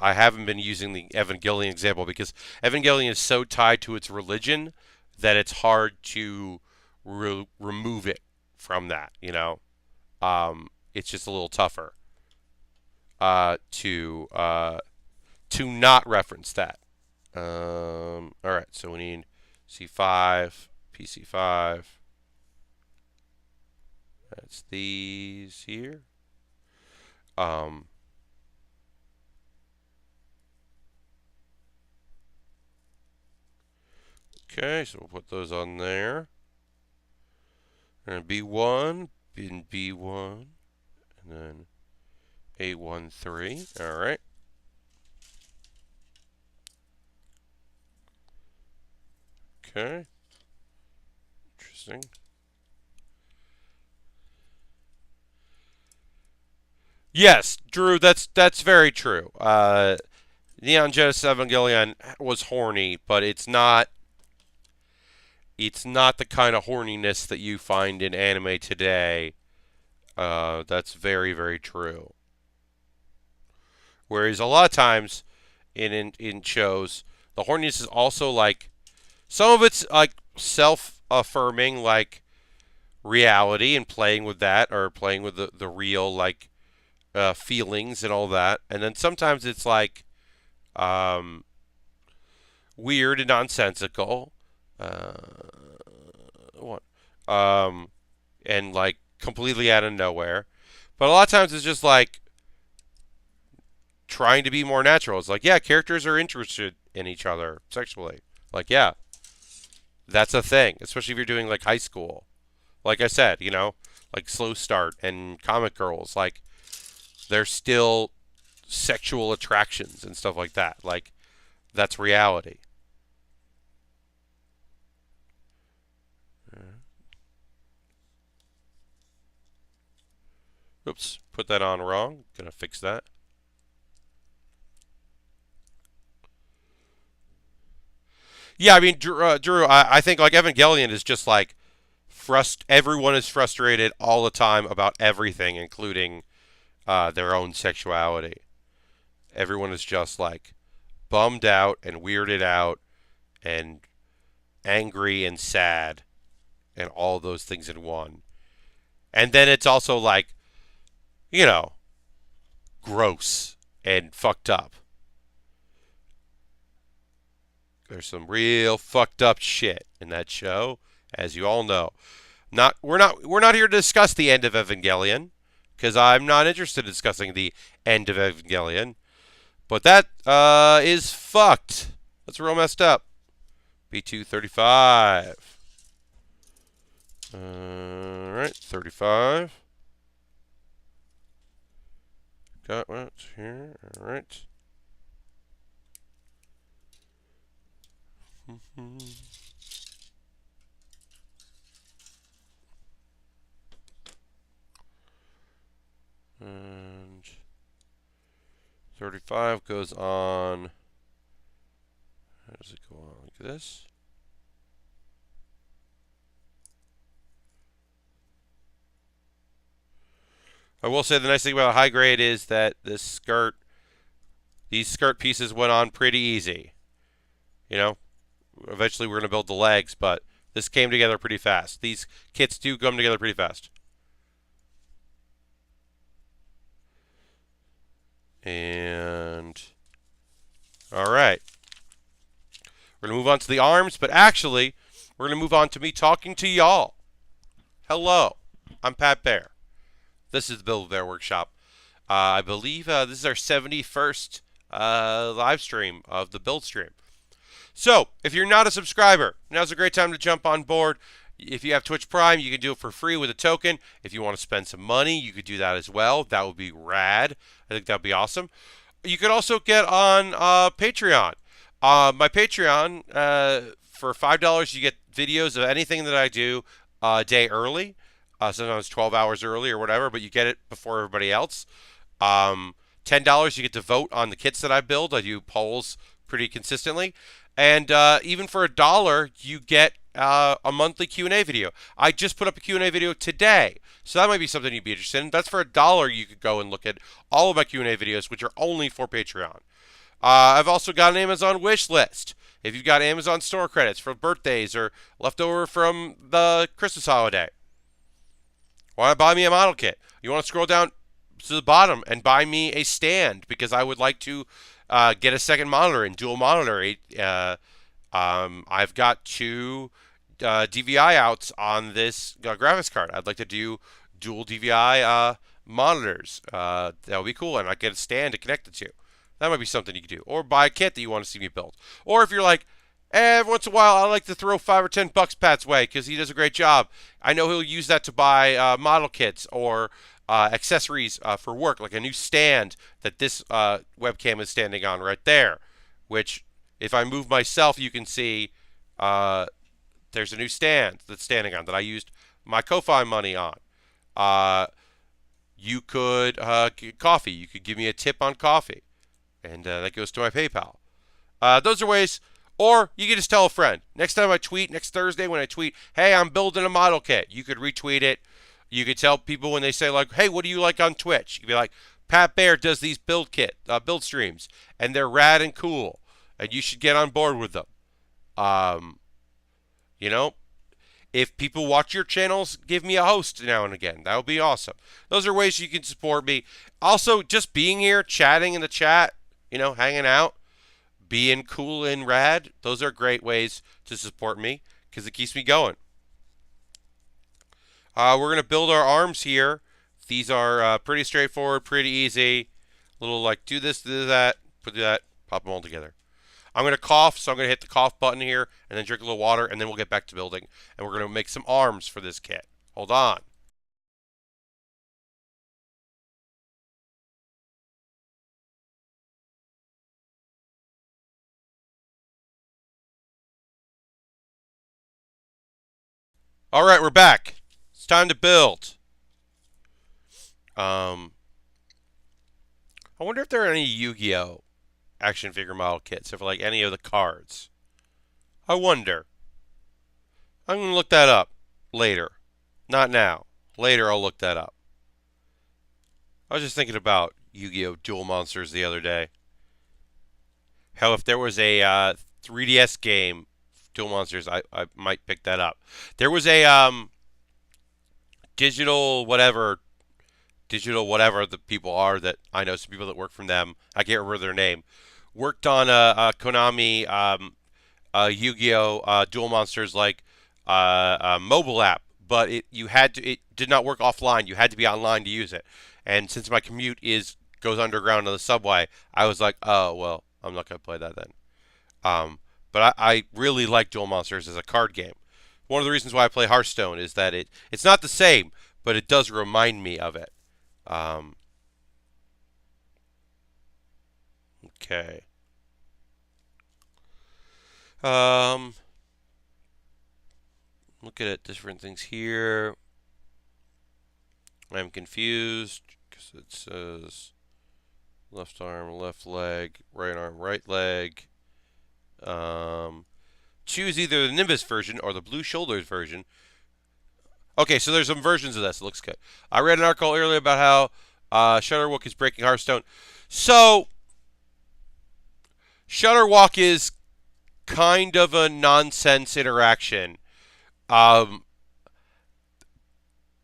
I haven't been using the Evangelion example, because Evangelion is so tied to its religion that it's hard to remove it from that. It's just a little tougher to not reference that. All right, so we need C5, PC5. That's these here. Okay, so we'll put those on there. And B1, B1, and then A13. All right. Okay. Interesting. Yes, Drew, that's very true. Neon Genesis Evangelion was horny, but it's not the kind of horniness that you find in anime today. That's very, very true. Whereas a lot of times in shows, the horniness is also like, some of it's like self-affirming, like reality, and playing with that, or playing with the real like feelings and all that. And then sometimes it's like um, weird and nonsensical. What? And like completely out of nowhere. But a lot of times it's just like trying to be more natural. It's like, yeah, characters are interested in each other sexually. Like, yeah, that's a thing, especially if you're doing like high school. Like I said, like Slow Start and Comic Girls, like there's still sexual attractions and stuff like that. Like that's reality. Oops, put that on wrong. Gonna fix that. Yeah, I mean, Drew, I think like Evangelion is just like everyone is frustrated all the time about everything, including their own sexuality. Everyone is just like bummed out and weirded out and angry and sad and all those things in one. And then it's also like, you know, gross and fucked up. There's some real fucked up shit in that show, as you all know. We're not here to discuss the end of Evangelion, because I'm not interested in discussing the end of Evangelion. But that is fucked. That's real messed up. B235. Alright, 35. Got what's here. Alright. And 35 goes on. How does it go on like this? I will say the nice thing about high grade is that these skirt pieces went on pretty easy. Eventually we're going to build the legs, but this came together pretty fast. These kits do come together pretty fast. And all right. We're going to move on to the arms, but actually, we're going to move on to me talking to y'all. Hello. I'm Pat Baer. This is the Build Baer Workshop. I believe this is our 71st live stream of the build stream. So, if you're not a subscriber, now's a great time to jump on board. If you have Twitch Prime, you can do it for free with a token. If you want to spend some money, you could do that as well. That would be rad. I think that would be awesome. You could also get on Patreon. My Patreon, for $5, you get videos of anything that I do a day early, sometimes 12 hours early or whatever, but you get it before everybody else. $10, you get to vote on the kits that I build. I do polls pretty consistently. And even for $1, you get a monthly Q&A video. I just put up a Q&A video today, so that might be something you'd be interested in. That's for $1. You could go and look at all of my Q&A videos, which are only for Patreon. I've also got an Amazon wish list. If you've got Amazon store credits for birthdays or leftover from the Christmas holiday, want to buy me a model kit? You want to scroll down to the bottom and buy me a stand because I would like to get a second monitor and dual monitor. I've got two DVI outs on this graphics card. I'd like to do dual DVI monitors. That would be cool, and I get a stand to connect it to. That might be something you could do. Or buy a kit that you want to see me build. Or if you're like, every once in a while, I like to throw $5 or $10 Pat's way because he does a great job. I know he'll use that to buy model kits or accessories for work, like a new stand that this webcam is standing on right there, which if I move myself, you can see there's a new stand that's standing on that I used my Ko-Fi money on. You could get coffee. You could give me a tip on coffee, and that goes to my PayPal. Those are ways. Or you can just tell a friend. Next time I tweet, next Thursday when I tweet, hey, I'm building a model kit, you could retweet it. You could tell people when they say, like, hey, what do you like on Twitch? You could be like, Pat Baer does these build streams, and they're rad and cool, and you should get on board with them. You know, if people watch your channels, give me a host now and again. That would be awesome. Those are ways you can support me. Also, just being here, chatting in the chat, hanging out, being cool and rad. Those are great ways to support me because it keeps me going. We're going to build our arms here. These are pretty straightforward, pretty easy. Little like do this, do that, put that, pop them all together. I'm going to cough, so I'm going to hit the cough button here and then drink a little water, and then we'll get back to building. And we're going to make some arms for this kit. Hold on. All right, we're back. It's time to build. I wonder if there are any Yu-Gi-Oh! Action figure model kits for like any of the cards. I wonder. I'm going to look that up later. Not now. Later I'll look that up. I was just thinking about Yu-Gi-Oh! Duel Monsters the other day. How if there was a 3DS game, Duel Monsters, I might pick that up. There was a digital whatever the people are that I know, some people that work from them. I can't remember their name. Worked on a Konami Yu-Gi-Oh! Duel Monsters like a mobile app, but it did not work offline. You had to be online to use it. And since my commute goes underground on the subway, I was like, oh well, I'm not gonna play that then. But I really like Duel Monsters as a card game. One of the reasons why I play Hearthstone is that it's not the same, but it does remind me of it. Okay. Looking at different things here. I'm confused because it says left arm, left leg, right arm, right leg. Choose either the Nimbus version or the Blue Shoulders version. Okay, so there's some versions of this. It looks good. I read an article earlier about how Shutterwalk is breaking Hearthstone. So, Shutterwalk is kind of a nonsense interaction.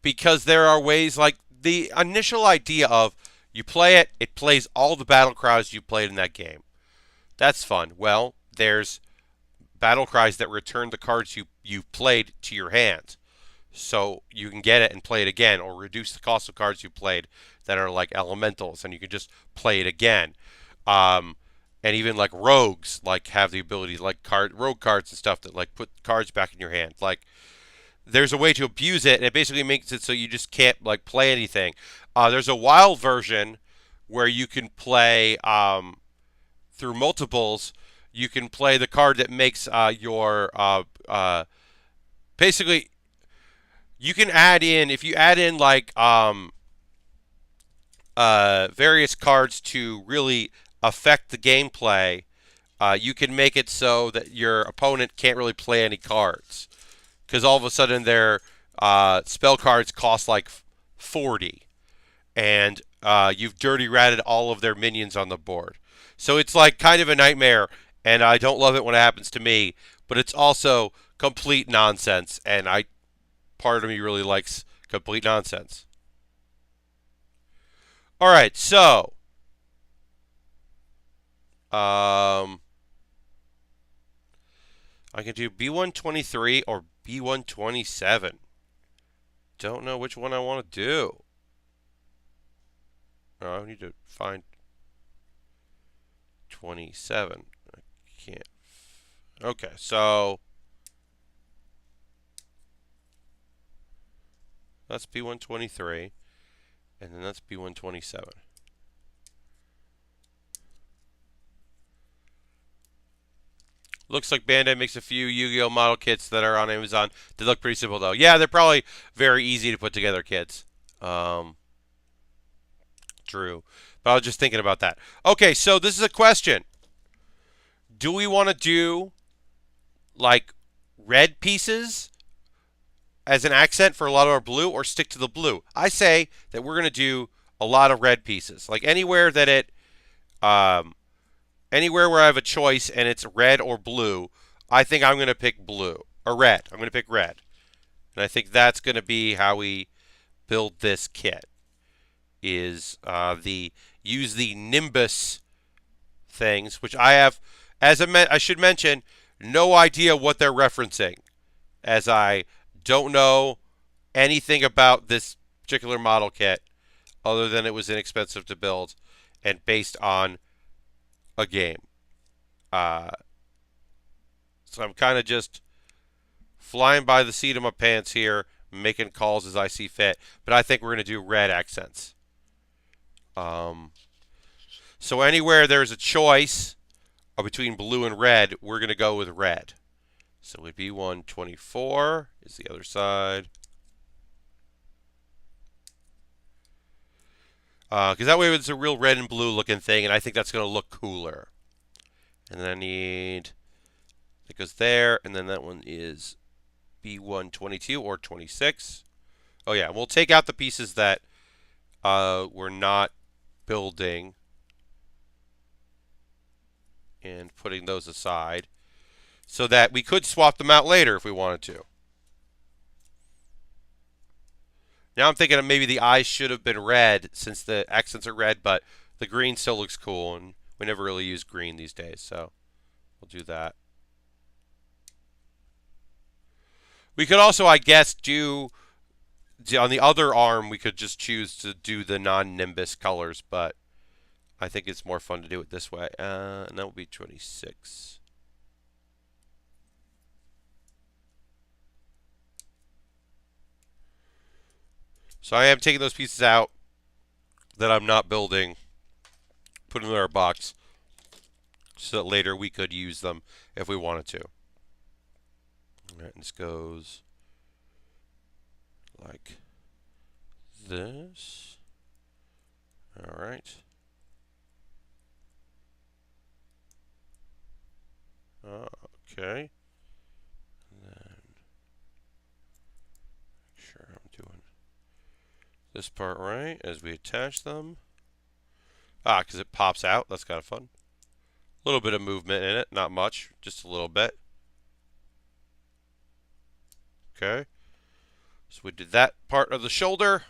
Because there are ways, like the initial idea of you play it, it plays all the battle cries you played in that game. That's fun. Well, there's battle cries that return the cards you played to your hand. So you can get it and play it again, or reduce the cost of cards you played that are like elementals, and you can just play it again. and even like rogues like have the ability like rogue cards and stuff that like put cards back in your hand. Like there's a way to abuse it, and it basically makes it so you just can't like play anything. There's a wild version where you can play through multiples. You can play the card that makes your basically you can add in if you add in like various cards to really affect the gameplay. You can make it so that your opponent can't really play any cards because all of a sudden their spell cards cost like 40, and you've dirty ratted all of their minions on the board. So it's like kind of a nightmare, and I don't love it when it happens to me, but it's also complete nonsense, and part of me really likes complete nonsense. All right, so I can do B123 or B127. Don't know which one I want to do. Oh, I need to find 27. I can't. Okay, so that's B123, and then that's B127. Looks like Bandai makes a few Yu-Gi-Oh! Model kits that are on Amazon. They look pretty simple, though. Yeah, they're probably very easy to put together kits. True. But I was just thinking about that. Okay, so this is a question. Do we want to do, like, red pieces as an accent for a lot of our blue, or stick to the blue? I say that we're going to do a lot of red pieces. Like, anywhere that anywhere where I have a choice and it's red or blue, I think I'm going to pick blue. Or red. I'm going to pick red. And I think that's going to be how we build this kit. Is use the Nimbus things, which I have, I should mention, no idea what they're referencing, as I don't know anything about this particular model kit other than it was inexpensive to build and based on a game. So I'm kind of just flying by the seat of my pants here, making calls as I see fit. But I think we're going to do red accents. So anywhere there's a choice between blue and red, we're going to go with red. So it'd be 124 is the other side. Because that way it's a real red and blue looking thing, and I think that's going to look cooler. And then I need, it goes there, and then that one is B122 or 26. Oh yeah, we'll take out the pieces that we're not building and putting those aside so that we could swap them out later if we wanted to. Now I'm thinking maybe the eyes should have been red since the accents are red, but the green still looks cool, and we never really use green these days, so we'll do that. We could also, I guess, do on the other arm, we could just choose to do the non-Nimbus colors, but I think it's more fun to do it this way. And that will be 26. So I am taking those pieces out that I'm not building, put them in our box, so that later we could use them if we wanted to. All right, and this goes like this. All right. Okay. And then make sure I'm doing this part right as we attach them. Because it pops out. That's kind of fun. A little bit of movement in it. Not much. Just a little bit. Okay. So we did that part of the shoulder.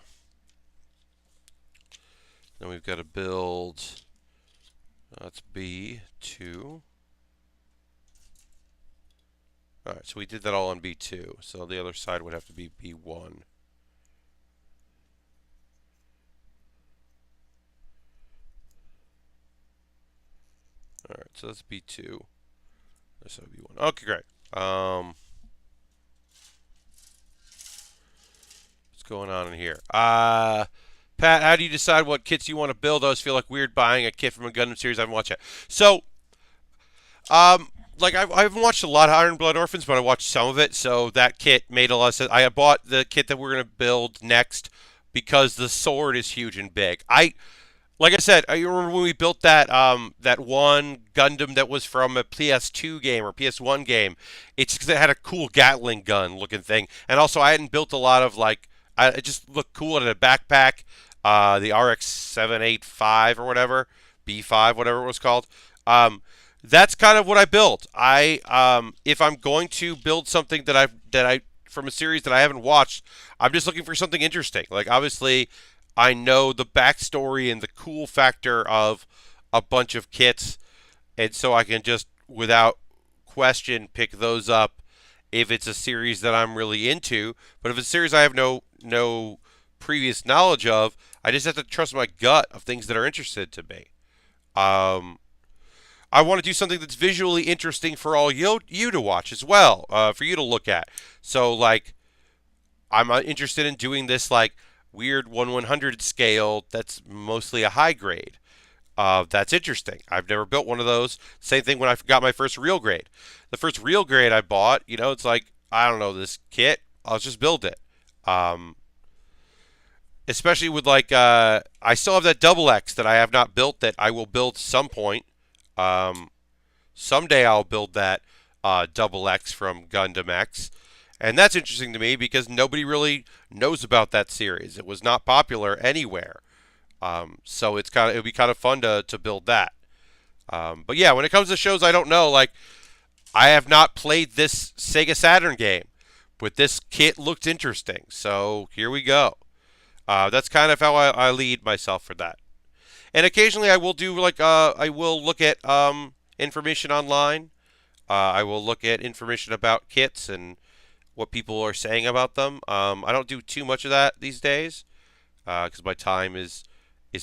Then we've got to build, that's B2. All right, so we did that all on B2. So the other side would have to be B1. All right, so that's B2. This would be 1. Okay, great. What's going on in here? Pat, how do you decide what kits you want to build? I always feel like weird buying a kit from a Gundam series I haven't watched yet. So, like I haven't watched a lot of Iron Blood Orphans, but I watched some of it. So that kit made a lot of sense. I bought the kit that we're gonna build next because the sword is huge and big. Like I said, I remember when we built that one Gundam that was from a PS2 game or PS1 game. It's because it had a cool Gatling gun looking thing, and also I hadn't built a lot of it just looked cool in a backpack. The RX-785 or whatever, B5, whatever it was called. That's kind of what I built. If I'm going to build something that I from a series that I haven't watched, I'm just looking for something interesting. Like obviously, I know the backstory and the cool factor of a bunch of kits, and so I can just without question pick those up if it's a series that I'm really into. But if it's a series I have no previous knowledge of, I just have to trust my gut of things that are interested to me. Um, I want to do something that's visually interesting for all you to watch as well, for you to look at. So, like, I'm interested in doing this, like, weird 1/100 scale that's mostly a high grade. That's interesting. I've never built one of those. Same thing when I got my first real grade. The first real grade I bought, it's like, I don't know, this kit, I'll just build it. Um, Especially with, like, I still have that double X that I have not built that I will build some point. Um, Someday I'll build that double X from Gundam X. And that's interesting to me because nobody really knows about that series. It was not popular anywhere. So it would be kind of fun to build that. But yeah, when it comes to shows I don't know, like I have not played this Sega Saturn game, but this kit looked interesting. So here we go. That's kind of how I lead myself for that. And occasionally I will do I will look at information online. I will look at information about kits and what people are saying about them. I don't do too much of that these days because my time is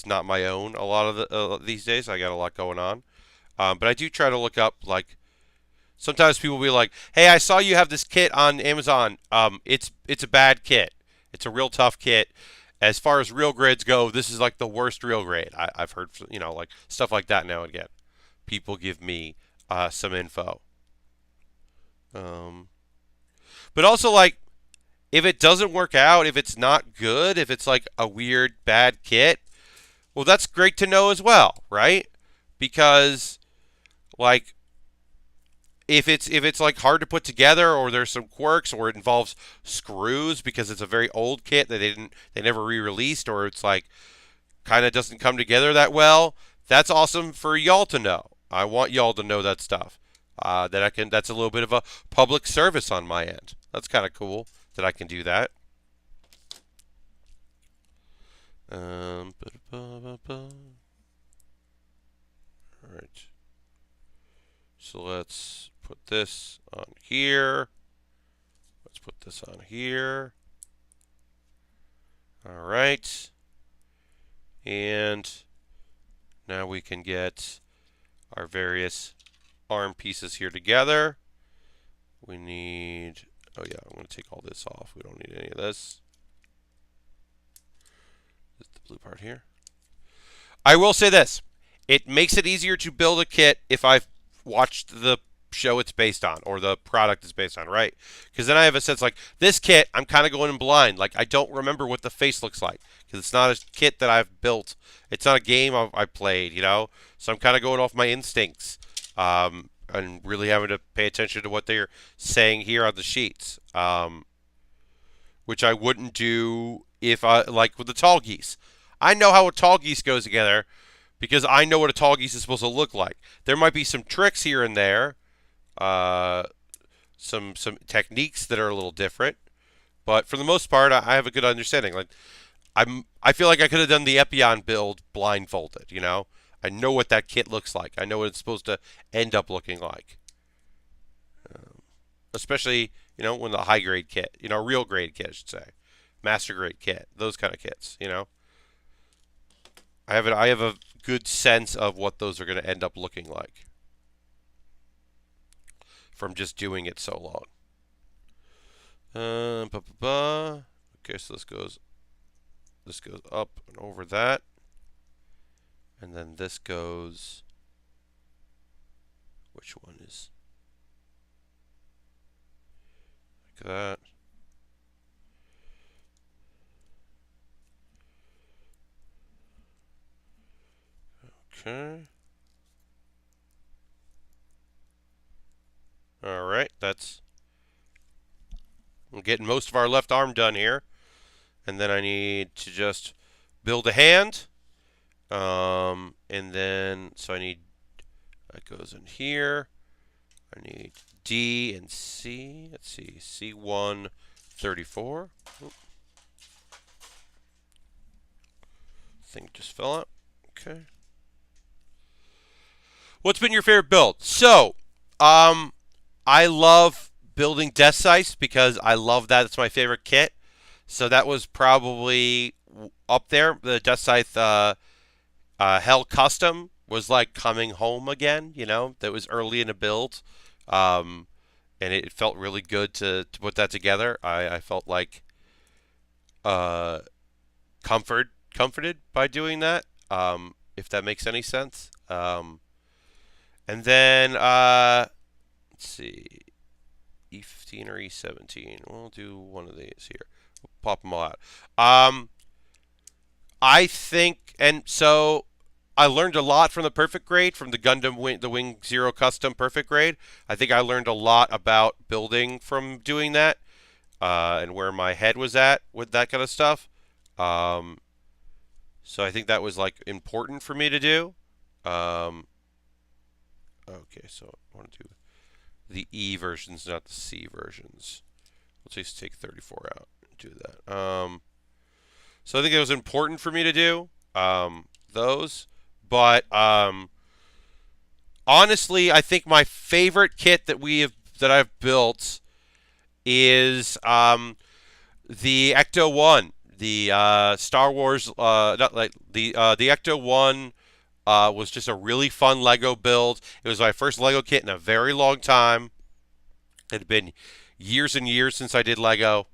not my own. A lot of these days I got a lot going on. But I do try to look up sometimes people will be like, "Hey, I saw you have this kit on Amazon. It's a bad kit. It's a real tough kit. As far as real grades go, this is like the worst real grade." I've heard like stuff like that now and again. People give me some info. Um, but also like if it doesn't work out, if it's not good, if it's like a weird bad kit, well, that's great to know as well, right? Because like if it's like hard to put together or there's some quirks or it involves screws because it's a very old kit that they never re-released or it's like kind of doesn't come together that well, that's awesome for y'all to know. I want y'all to know that stuff. That's a little bit of a public service on my end. That's kind of cool that I can do that. All right. So let's put this on here. Let's put this on here. All right. And now we can get our various arm pieces here together. We need, oh yeah, I'm going to take all this off. We don't need any of this. This is the blue part here. I will say this. It makes it easier to build a kit if I've watched the show it's based on or the product it's based on, right? Because then I have a sense like this kit, I'm kind of going in blind. Like I don't remember what the face looks like because it's not a kit that I've built. It's not a game I've played, So I'm kind of going off my instincts and really having to pay attention to what they're saying here on the sheets, which I wouldn't do if I like with the tall geese. I know how a tall geese goes together because I know what a tall geese is supposed to look like. There might be some tricks here and there, some techniques that are a little different, but for the most part, I have a good understanding. Like I feel like I could have done the Epion build blindfolded. I know what that kit looks like. I know what it's supposed to end up looking like. Especially when the high grade kit, real grade kit, I should say, master grade kit, those kind of kits. I have a good sense of what those are going to end up looking like. from just doing it so long. Okay, so this goes up and over that, and then this goes. Which one is like that? Okay. All right, I'm getting most of our left arm done here, and then I need to just build a hand. And then so I need that goes in here. I need D and C. Let's see, C1 34. Oop. Thing just fell out. Okay. What's been your favorite build? So, I love building Death Scythes because I love that. It's my favorite kit. So that was probably up there. The Death Scythe Hell Custom was like coming home again. That was early in the build. And it felt really good to put that together. I felt like comforted by doing that, if that makes any sense. And then, let's see, E15 or E17. We'll do one of these here. We'll pop them all out. I think, and so I learned a lot from the Perfect Grade, from the Gundam the Wing Zero Custom Perfect Grade. I think I learned a lot about building from doing that, and where my head was at with that kind of stuff. So I think that was like important for me to do. Okay, so I want to do the E versions, not the C versions. Let's just take 34 out and do that. So I think it was important for me to do those. But honestly, I think my favorite kit that I've built is the Ecto 1, the Star Wars, not like the Ecto 1 was just a really fun Lego build. It was my first Lego kit in a very long time. It had been years and years since I did Lego,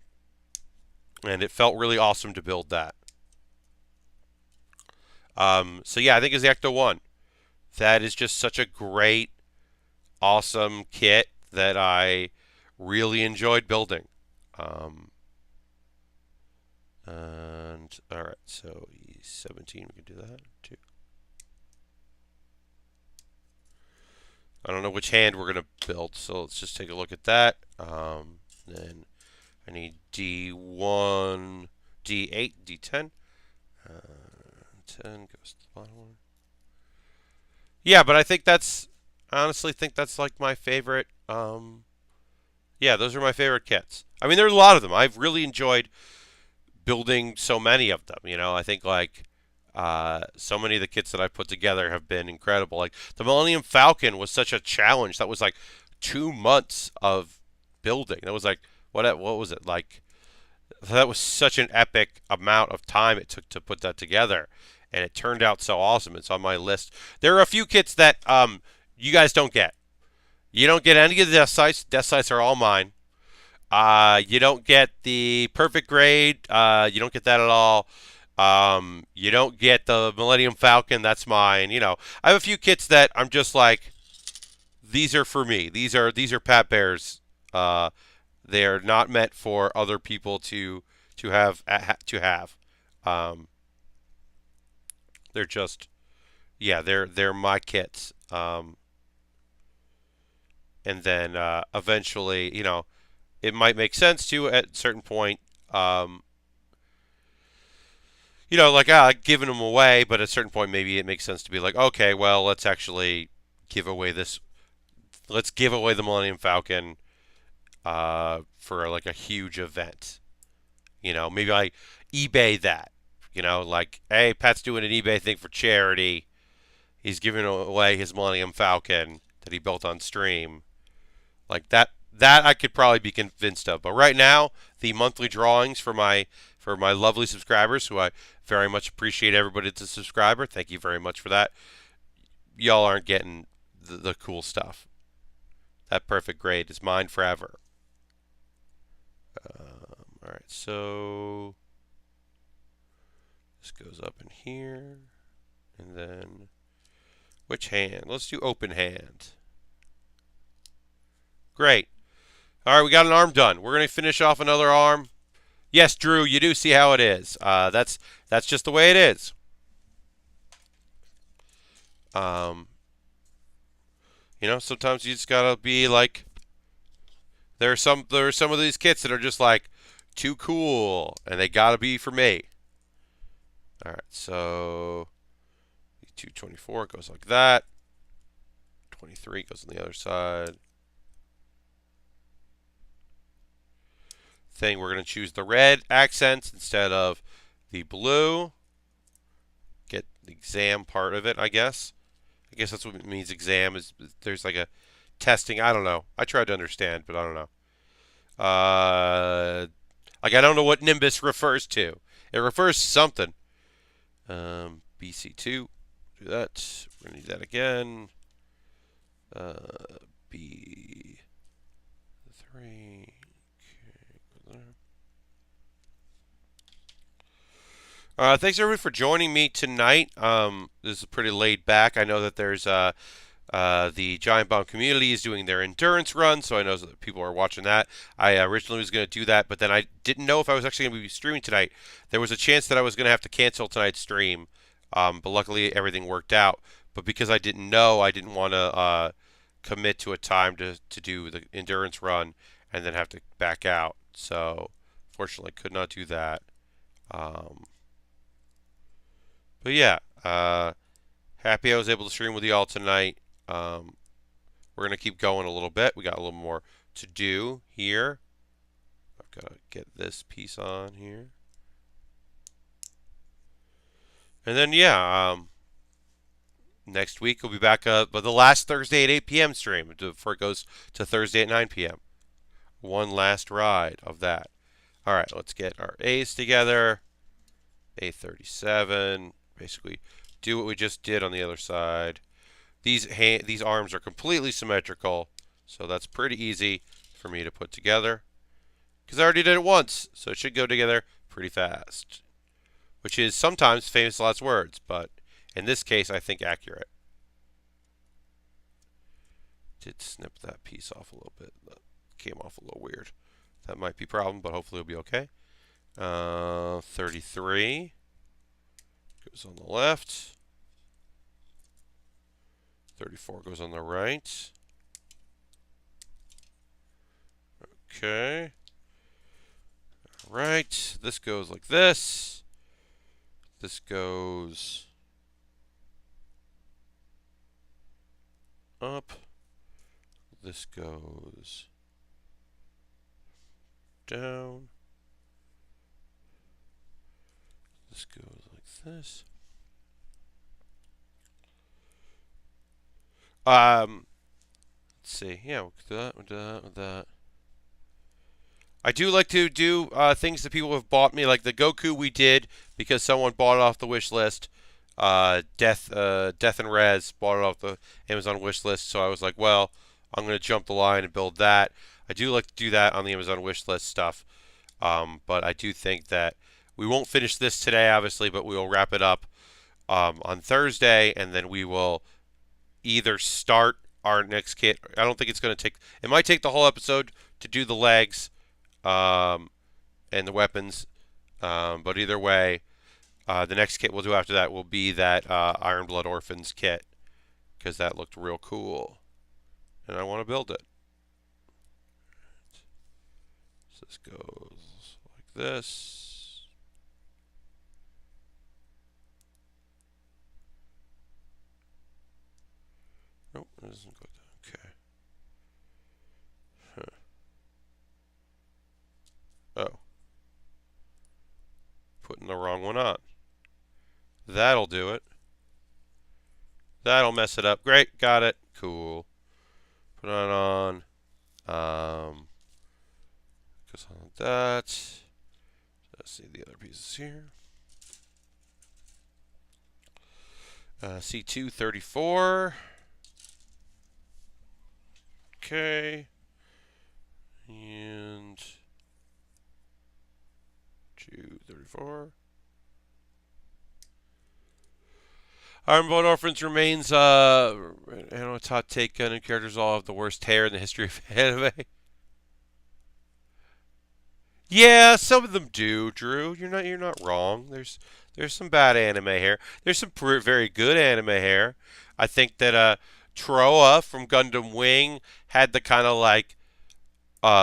and it felt really awesome to build that. So yeah, I think it's the Ecto 1. That is just such a great, awesome kit that I really enjoyed building. And all right, so E17, we can do that too. I don't know which hand we're going to build, so let's just take a look at that. Then I need D1, D8, D10. 10 goes to the bottom one. Yeah, but I honestly think that's like my favorite. Yeah, those are my favorite kits. I mean, there are a lot of them. I've really enjoyed building so many of them. I think like so many of the kits that I've put together have been incredible. Like the Millennium Falcon was such a challenge. That was like 2 months of building. That was like what was it like? That was such an epic amount of time it took to put that together, and it turned out so awesome. It's on my list. There are a few kits that you guys don't get. You don't get any of the Death Scythes. Death Scythes are all mine. You don't get the Perfect Grade. You don't get that at all. You don't get the Millennium Falcon. That's mine. I have a few kits that I'm just like, these are for me. These are Pat Baer's. They are not meant for other people to have. They're just, yeah, they're my kits. And then eventually, it might make sense to at a certain point. Like giving them away, but at a certain point, maybe it makes sense to be like, okay, well, let's actually give away this. Let's give away the Millennium Falcon for like a huge event. Maybe I eBay that. Like, hey, Pat's doing an eBay thing for charity. He's giving away his Millennium Falcon that he built on stream. Like that I could probably be convinced of. But right now, the monthly drawings for my lovely subscribers, who I very much appreciate everybody that's a subscriber. Thank you very much for that. Y'all aren't getting the cool stuff. That perfect grade is mine forever. All right, so this goes up in here, and then which hand? Let's do open hand. Great. All right, we got an arm done. We're going to finish off another arm. Yes, Drew, you do see how it is. That's just the way it is. You know, sometimes you just gotta be like. There are some of these kits that are just like too cool, and they gotta be for me. All right, so 224 goes like that. 23 goes on the other side. Thing, we're going to choose the red accents instead of the blue. Get the exam part of it, I guess. I guess that's what it means, exam, is there's like a testing. I don't know. I tried to understand, but I don't know. Like, I don't know what Nimbus refers to. It refers to something. BC2. Do that. We're going to need that again. B3. Thanks everybody for joining me tonight. This is pretty laid back. I know that there's the Giant Bomb community is doing their endurance run, so I know that people are watching that. I originally was going to do that, but then I didn't know if I was actually going to be streaming tonight. There was a chance that I was going to have to cancel tonight's stream, but luckily everything worked out. But because I didn't know, I didn't want to commit to a time to do the endurance run and then have to back out. So, fortunately, could not do that. But yeah, happy I was able to stream with y'all tonight. We're going to keep going a little bit. We got a little more to do here. I've got to get this piece on here. And then, yeah, next week we'll be back but the last Thursday at 8 p.m. stream before it goes to Thursday at 9 p.m. One last ride of that. All right, let's get our A's together. A37. Basically, do what we just did on the other side. These arms are completely symmetrical, so that's pretty easy for me to put together. Because I already did it once, so it should go together pretty fast. Which is sometimes famous last words, but in this case, I think accurate. Did snip that piece off a little bit. That came off a little weird. That might be a problem, but hopefully it'll be okay. 33 goes on the left. 34 goes on the right. Okay. All right. This goes like this. This goes up. This goes down. This goes like this. Let's see. Yeah, we'll do that, we'll do that, with that. I do like to do things that people have bought me, like the Goku we did because someone bought it off the wish list. Death and Rez bought it off the Amazon wish list, so I was like, well, I'm going to jump the line and build that. I do like to do that on the Amazon wish list stuff, but I do think that we won't finish this today, obviously, but we will wrap it up on Thursday, and then we will either start our next kit. I don't think it's going to take. It might take the whole episode to do the legs and the weapons, but either way, the next kit we'll do after that will be that Iron Blood Orphans kit because that looked real cool, and I want to build it. So this goes like this. Nope, it doesn't go there. Okay. Huh. Oh. Putting the wrong one on. That'll do it. That'll mess it up. Great, got it. Cool. Put it on. Goes on like that. Let's see the other pieces here. C234. Okay. And 234. Iron Blood Orphans remains, I don't know, it's hot take. Gun characters all have the worst hair in the history of anime. Yeah, some of them do, Drew. You're not wrong. There's some bad anime hair. There's some very good anime hair. I think that Troa from Gundam Wing had the kind of like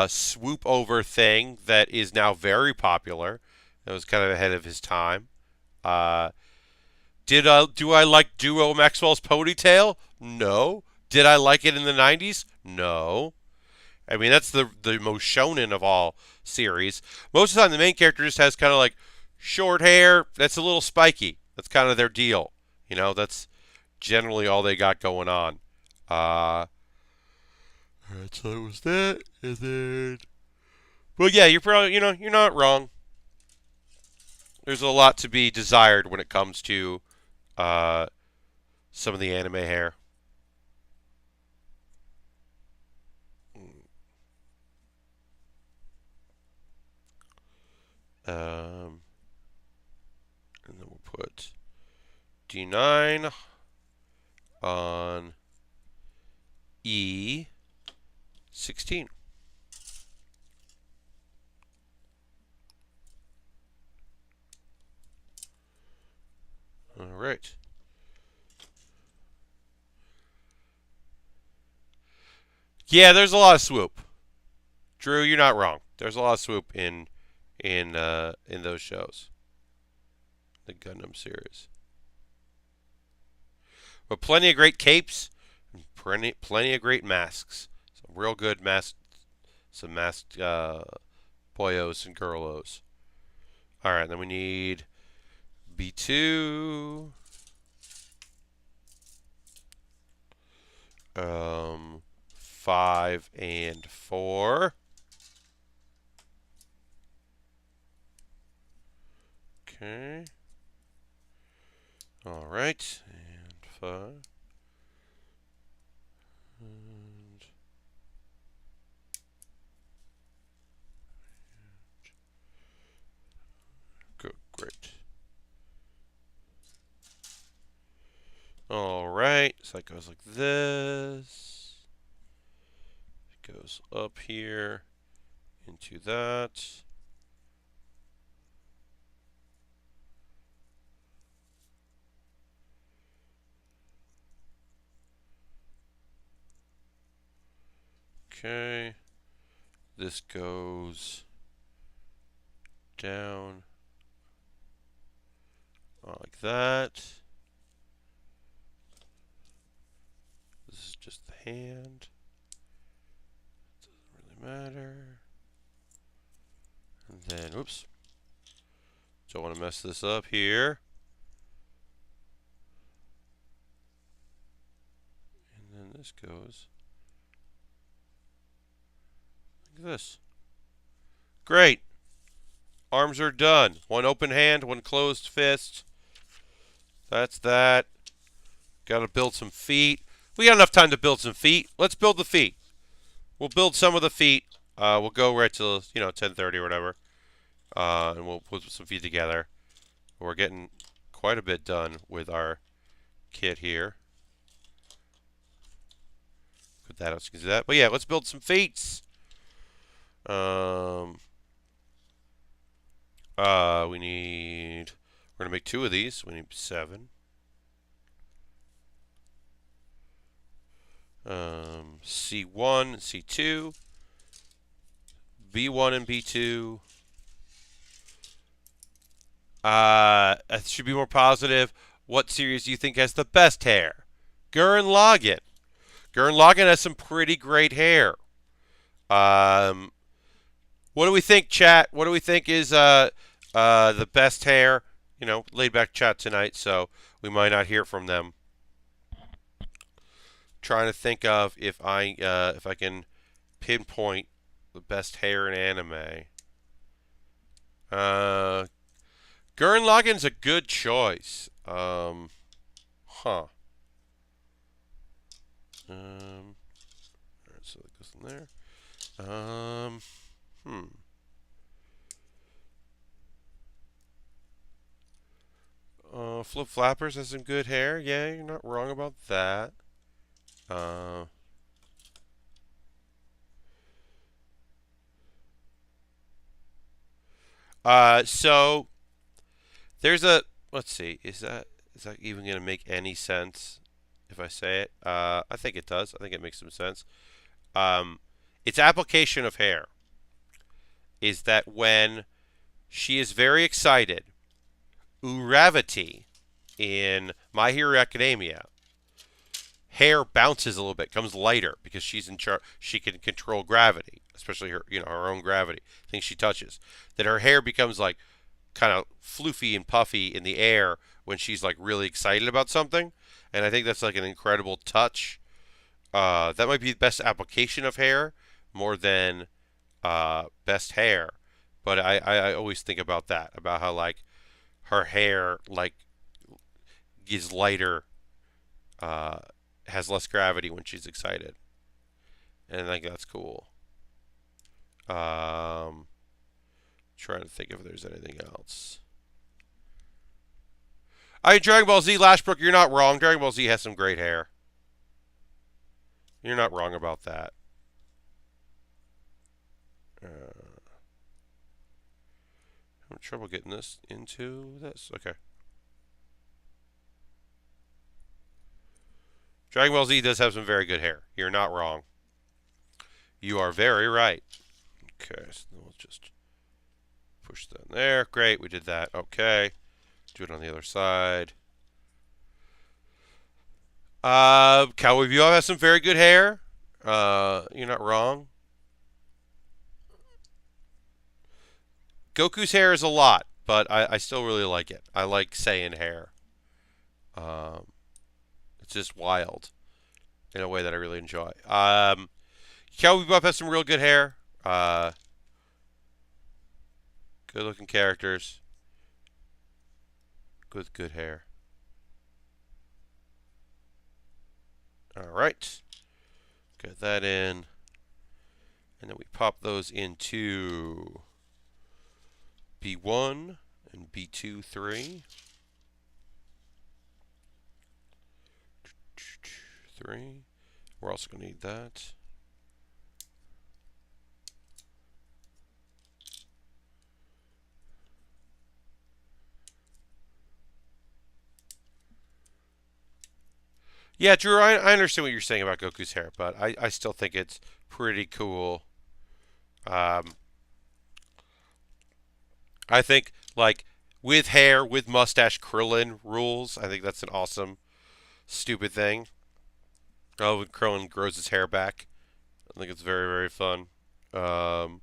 swoop over thing that is now very popular. It was kind of ahead of his time. Uh, do I like Duo Maxwell's ponytail? No. Did I like it in the 90s? No. I mean, that's the most shonen of all series. Most of the time, the main character just has kind of like short hair that's a little spiky. That's kind of their deal. That's generally all they got going on. Alright, so it was that, and then. Well, yeah, you're probably, you're not wrong. There's a lot to be desired when it comes to uh, some of the anime hair. And then we'll put D9 on E16. All right. Yeah, there's a lot of swoop. Drew, you're not wrong. There's a lot of swoop in those shows, the Gundam series. But plenty of great capes, and plenty of great masks. Some real good some masked boyos and girlos. All right, then we need B2. 5 and 4. Okay. All right. And 5. And good. Great. All right. So that goes like this. It goes up here into that. Okay. This goes down like that. This is just the hand. Doesn't really matter. And then, whoops. Don't want to mess this up here. And then this goes like this. Great. Arms are done. One open hand, one closed fist. That's that. Got to build some feet. We got enough time to build some feet. Let's build the feet. We'll build some of the feet. We'll go right till 10:30 or whatever, and we'll put some feet together. We're getting quite a bit done with our kit here. Put that out so you can see that. But yeah, let's build some feet. We're gonna make 2 of these. We need 7. C1, C2, B1 and B2. It should be more positive. What series do you think has the best hair? Gurren Lagann. Gurren Lagann has some pretty great hair. What do we think, chat? What do we think is the best hair? Laid back chat tonight, so we might not hear from them. Trying to think of if I can pinpoint the best hair in anime. Gurren Lagann's a good choice. Huh. Alright, so there. Um, hmm. Flip Flappers has some good hair. Yeah, you're not wrong about that. Uh, so there's a. Let's see. Is that even gonna make any sense if I say it? I think it does. I think it makes some sense. Um, its application of hair is that when she is very excited, Uravati in My Hero Academia, hair bounces a little bit, comes lighter because she's in charge. She can control gravity, especially her own gravity, things she touches. That her hair becomes like kind of floofy and puffy in the air when she's like really excited about something, and I think that's like an incredible touch. That might be the best application of hair more than best hair, but I always think about that, about how like her hair like is lighter, uh, has less gravity when she's excited, and I think that's cool. Trying to think if there's anything else. Dragon Ball Z Lashbrook, you're not wrong. Dragon Ball Z has some great hair. You're not wrong about that. Having trouble getting this into this. Okay. Dragon Ball Z does have some very good hair. You're not wrong. You are very right. Okay, so we'll just push that in there. Great, we did that. Okay. Do it on the other side. Cowboy Bebop has some very good hair. You're not wrong. Goku's hair is a lot, but I still really like it. I like Saiyan hair. Um, it's just wild in a way that I really enjoy. Cowboy Bebop has some real good hair. Good looking characters with good hair. All right. Get that in. And then we pop those into B1 and B2, 3. 3. We're also going to need that. Yeah, Drew, I understand what you're saying about Goku's hair, but I still think it's pretty cool. Um, I think, like, with hair, with mustache, Krillin rules. I think that's an awesome, stupid thing. Oh, when Krillin grows his hair back. I think it's very, very fun. And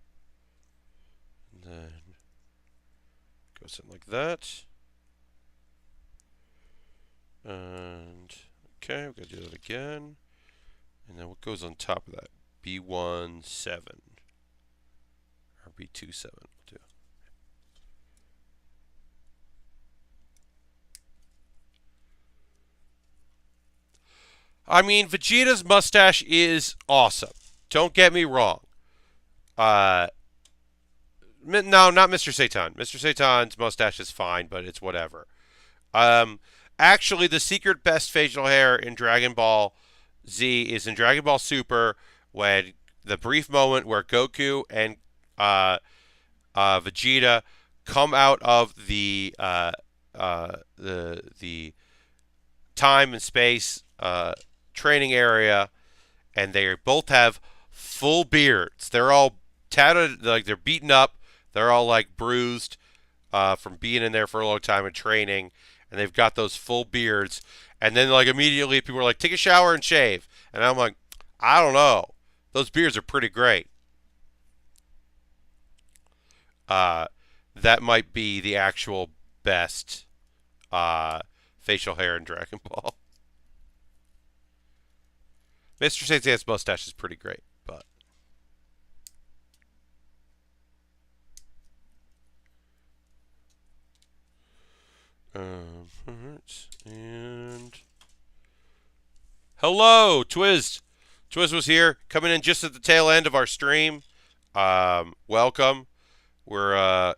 then goes in like that. And okay, we're gonna do that again. And then what goes on top of that? B1 7 or B2 7. We'll do. I mean, Vegeta's mustache is awesome. Don't get me wrong. No, not Mr. Satan. Mr. Satan's mustache is fine, but it's whatever. Um, Actually, the secret best facial hair in Dragon Ball Z is in Dragon Ball Super, when the brief moment where Goku and uh, Vegeta come out of the time and space training area, and they both have full beards. They're all tatted, like they're beaten up. They're all like bruised from being in there for a long time and training, and they've got those full beards. And then like immediately people are like, take a shower and shave, and I'm like, I don't know. Those beards are pretty great. Uh, that might be the actual best uh, facial hair in Dragon Ball. Mr. Satan's mustache is pretty great, but alright. And hello, Twiz. Twiz was here, coming in just at the tail end of our stream. Welcome. We're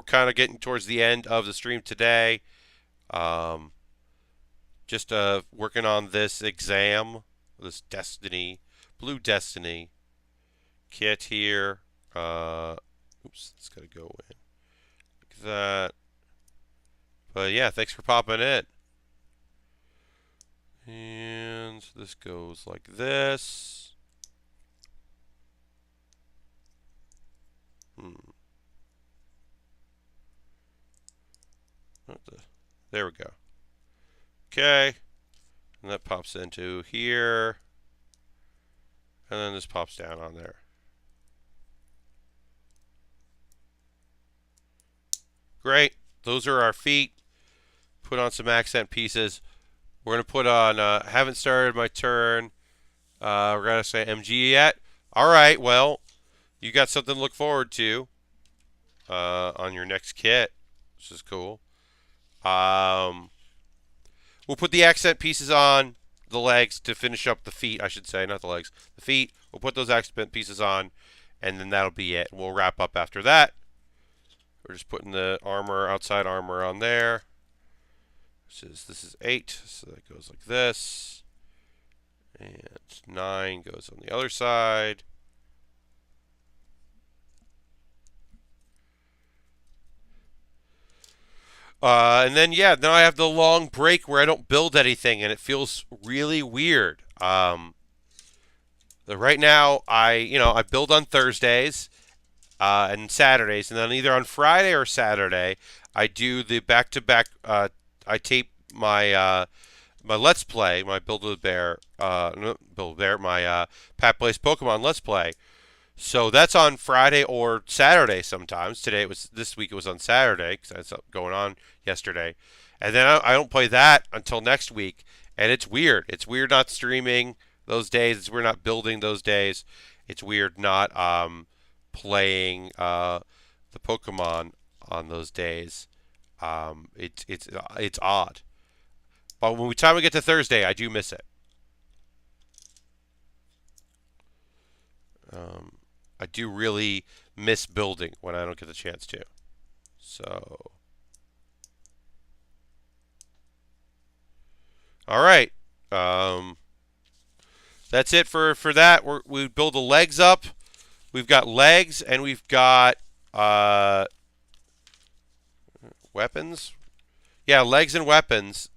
kind of getting towards the end of the stream today. Um, just working on this exam, this Destiny, Blue Destiny kit here. Oops, it's gotta go in like that. But yeah, thanks for popping in. And this goes like this. There we go. Okay. And that pops into here. And then this pops down on there. Great. Those are our feet. Put on some accent pieces. We're going to put on, haven't started my turn. We're going to say MG yet. All right, well, you got something to look forward to on your next kit, which is cool. We'll put the accent pieces on the legs to finish up the feet, I should say, not the legs. The feet, we'll put those accent pieces on, and then that'll be it. We'll wrap up after that. We're just putting the armor, outside armor on there. This is 8, so that goes like this. And 9 goes on the other side. And then, yeah, then I have the long break where I don't build anything, and it feels really weird. Right now, I build on Thursdays and Saturdays, and then either on Friday or Saturday, I do the back-to-back. I tape my my Let's Play, my Build with Baer, my Pat Plays Pokemon Let's Play. So that's on Friday or Saturday sometimes. This week it was on Saturday because I had something going on yesterday. And then I don't play that until next week. And it's weird. It's weird not streaming those days. It's weird not building those days. It's weird not playing the Pokemon on those days. It's odd. But when we get to Thursday, I do miss it. I do really miss building when I don't get the chance to. So, all right. That's it for that. We build the legs up. We've got legs and we've got weapons. Yeah, legs and weapons.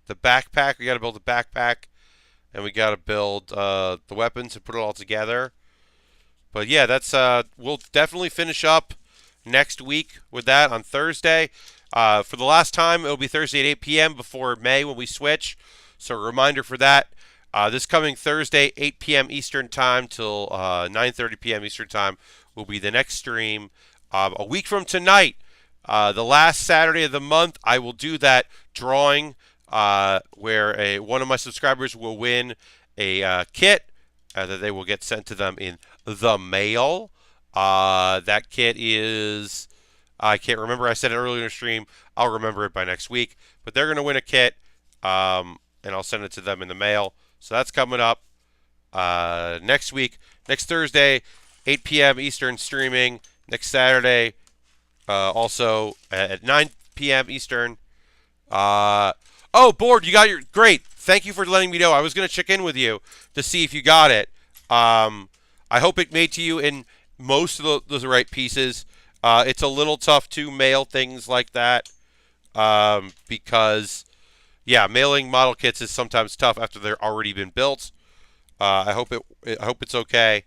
The backpack. We got to build a backpack, and we got to build the weapons and put it all together. But yeah, that's we'll definitely finish up next week with that on Thursday. For the last time, it'll be Thursday at 8 p.m. before May when we switch. So a reminder for that. This coming Thursday, 8 p.m. Eastern Time till 9:30 p.m. Eastern Time will be the next stream. A week from tonight, the last Saturday of the month, I will do that drawing where one of my subscribers will win a kit that they will get sent to them in the mail. That kit is, I can't remember. I said it earlier in the stream. I'll remember it by next week. But they're going to win a kit, and I'll send it to them in the mail. So that's coming up next week. Next Thursday, 8 p.m. Eastern streaming. Next Saturday, also at 9 p.m. Eastern. Board, you got your... Great. Thank you for letting me know. I was going to check in with you to see if you got it. I hope it made to you in most of the right pieces. It's a little tough to mail things like that because, yeah, mailing model kits is sometimes tough after they're already been built. I hope it's okay.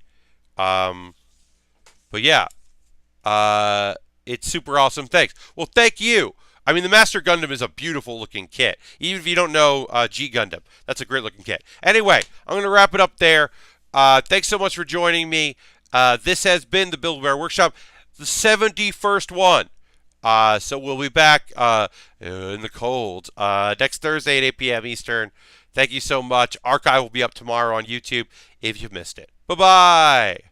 But yeah, it's super awesome. Thanks. Well, thank you. I mean, the Master Gundam is a beautiful looking kit. Even if you don't know G Gundam, that's a great looking kit. Anyway, I'm going to wrap it up there. Thanks so much for joining me. This has been the Build Baer Workshop, the 71st one. So we'll be back in the cold next Thursday at 8 p.m. Eastern. Thank you so much. Archive will be up tomorrow on YouTube if you missed it. Bye-bye.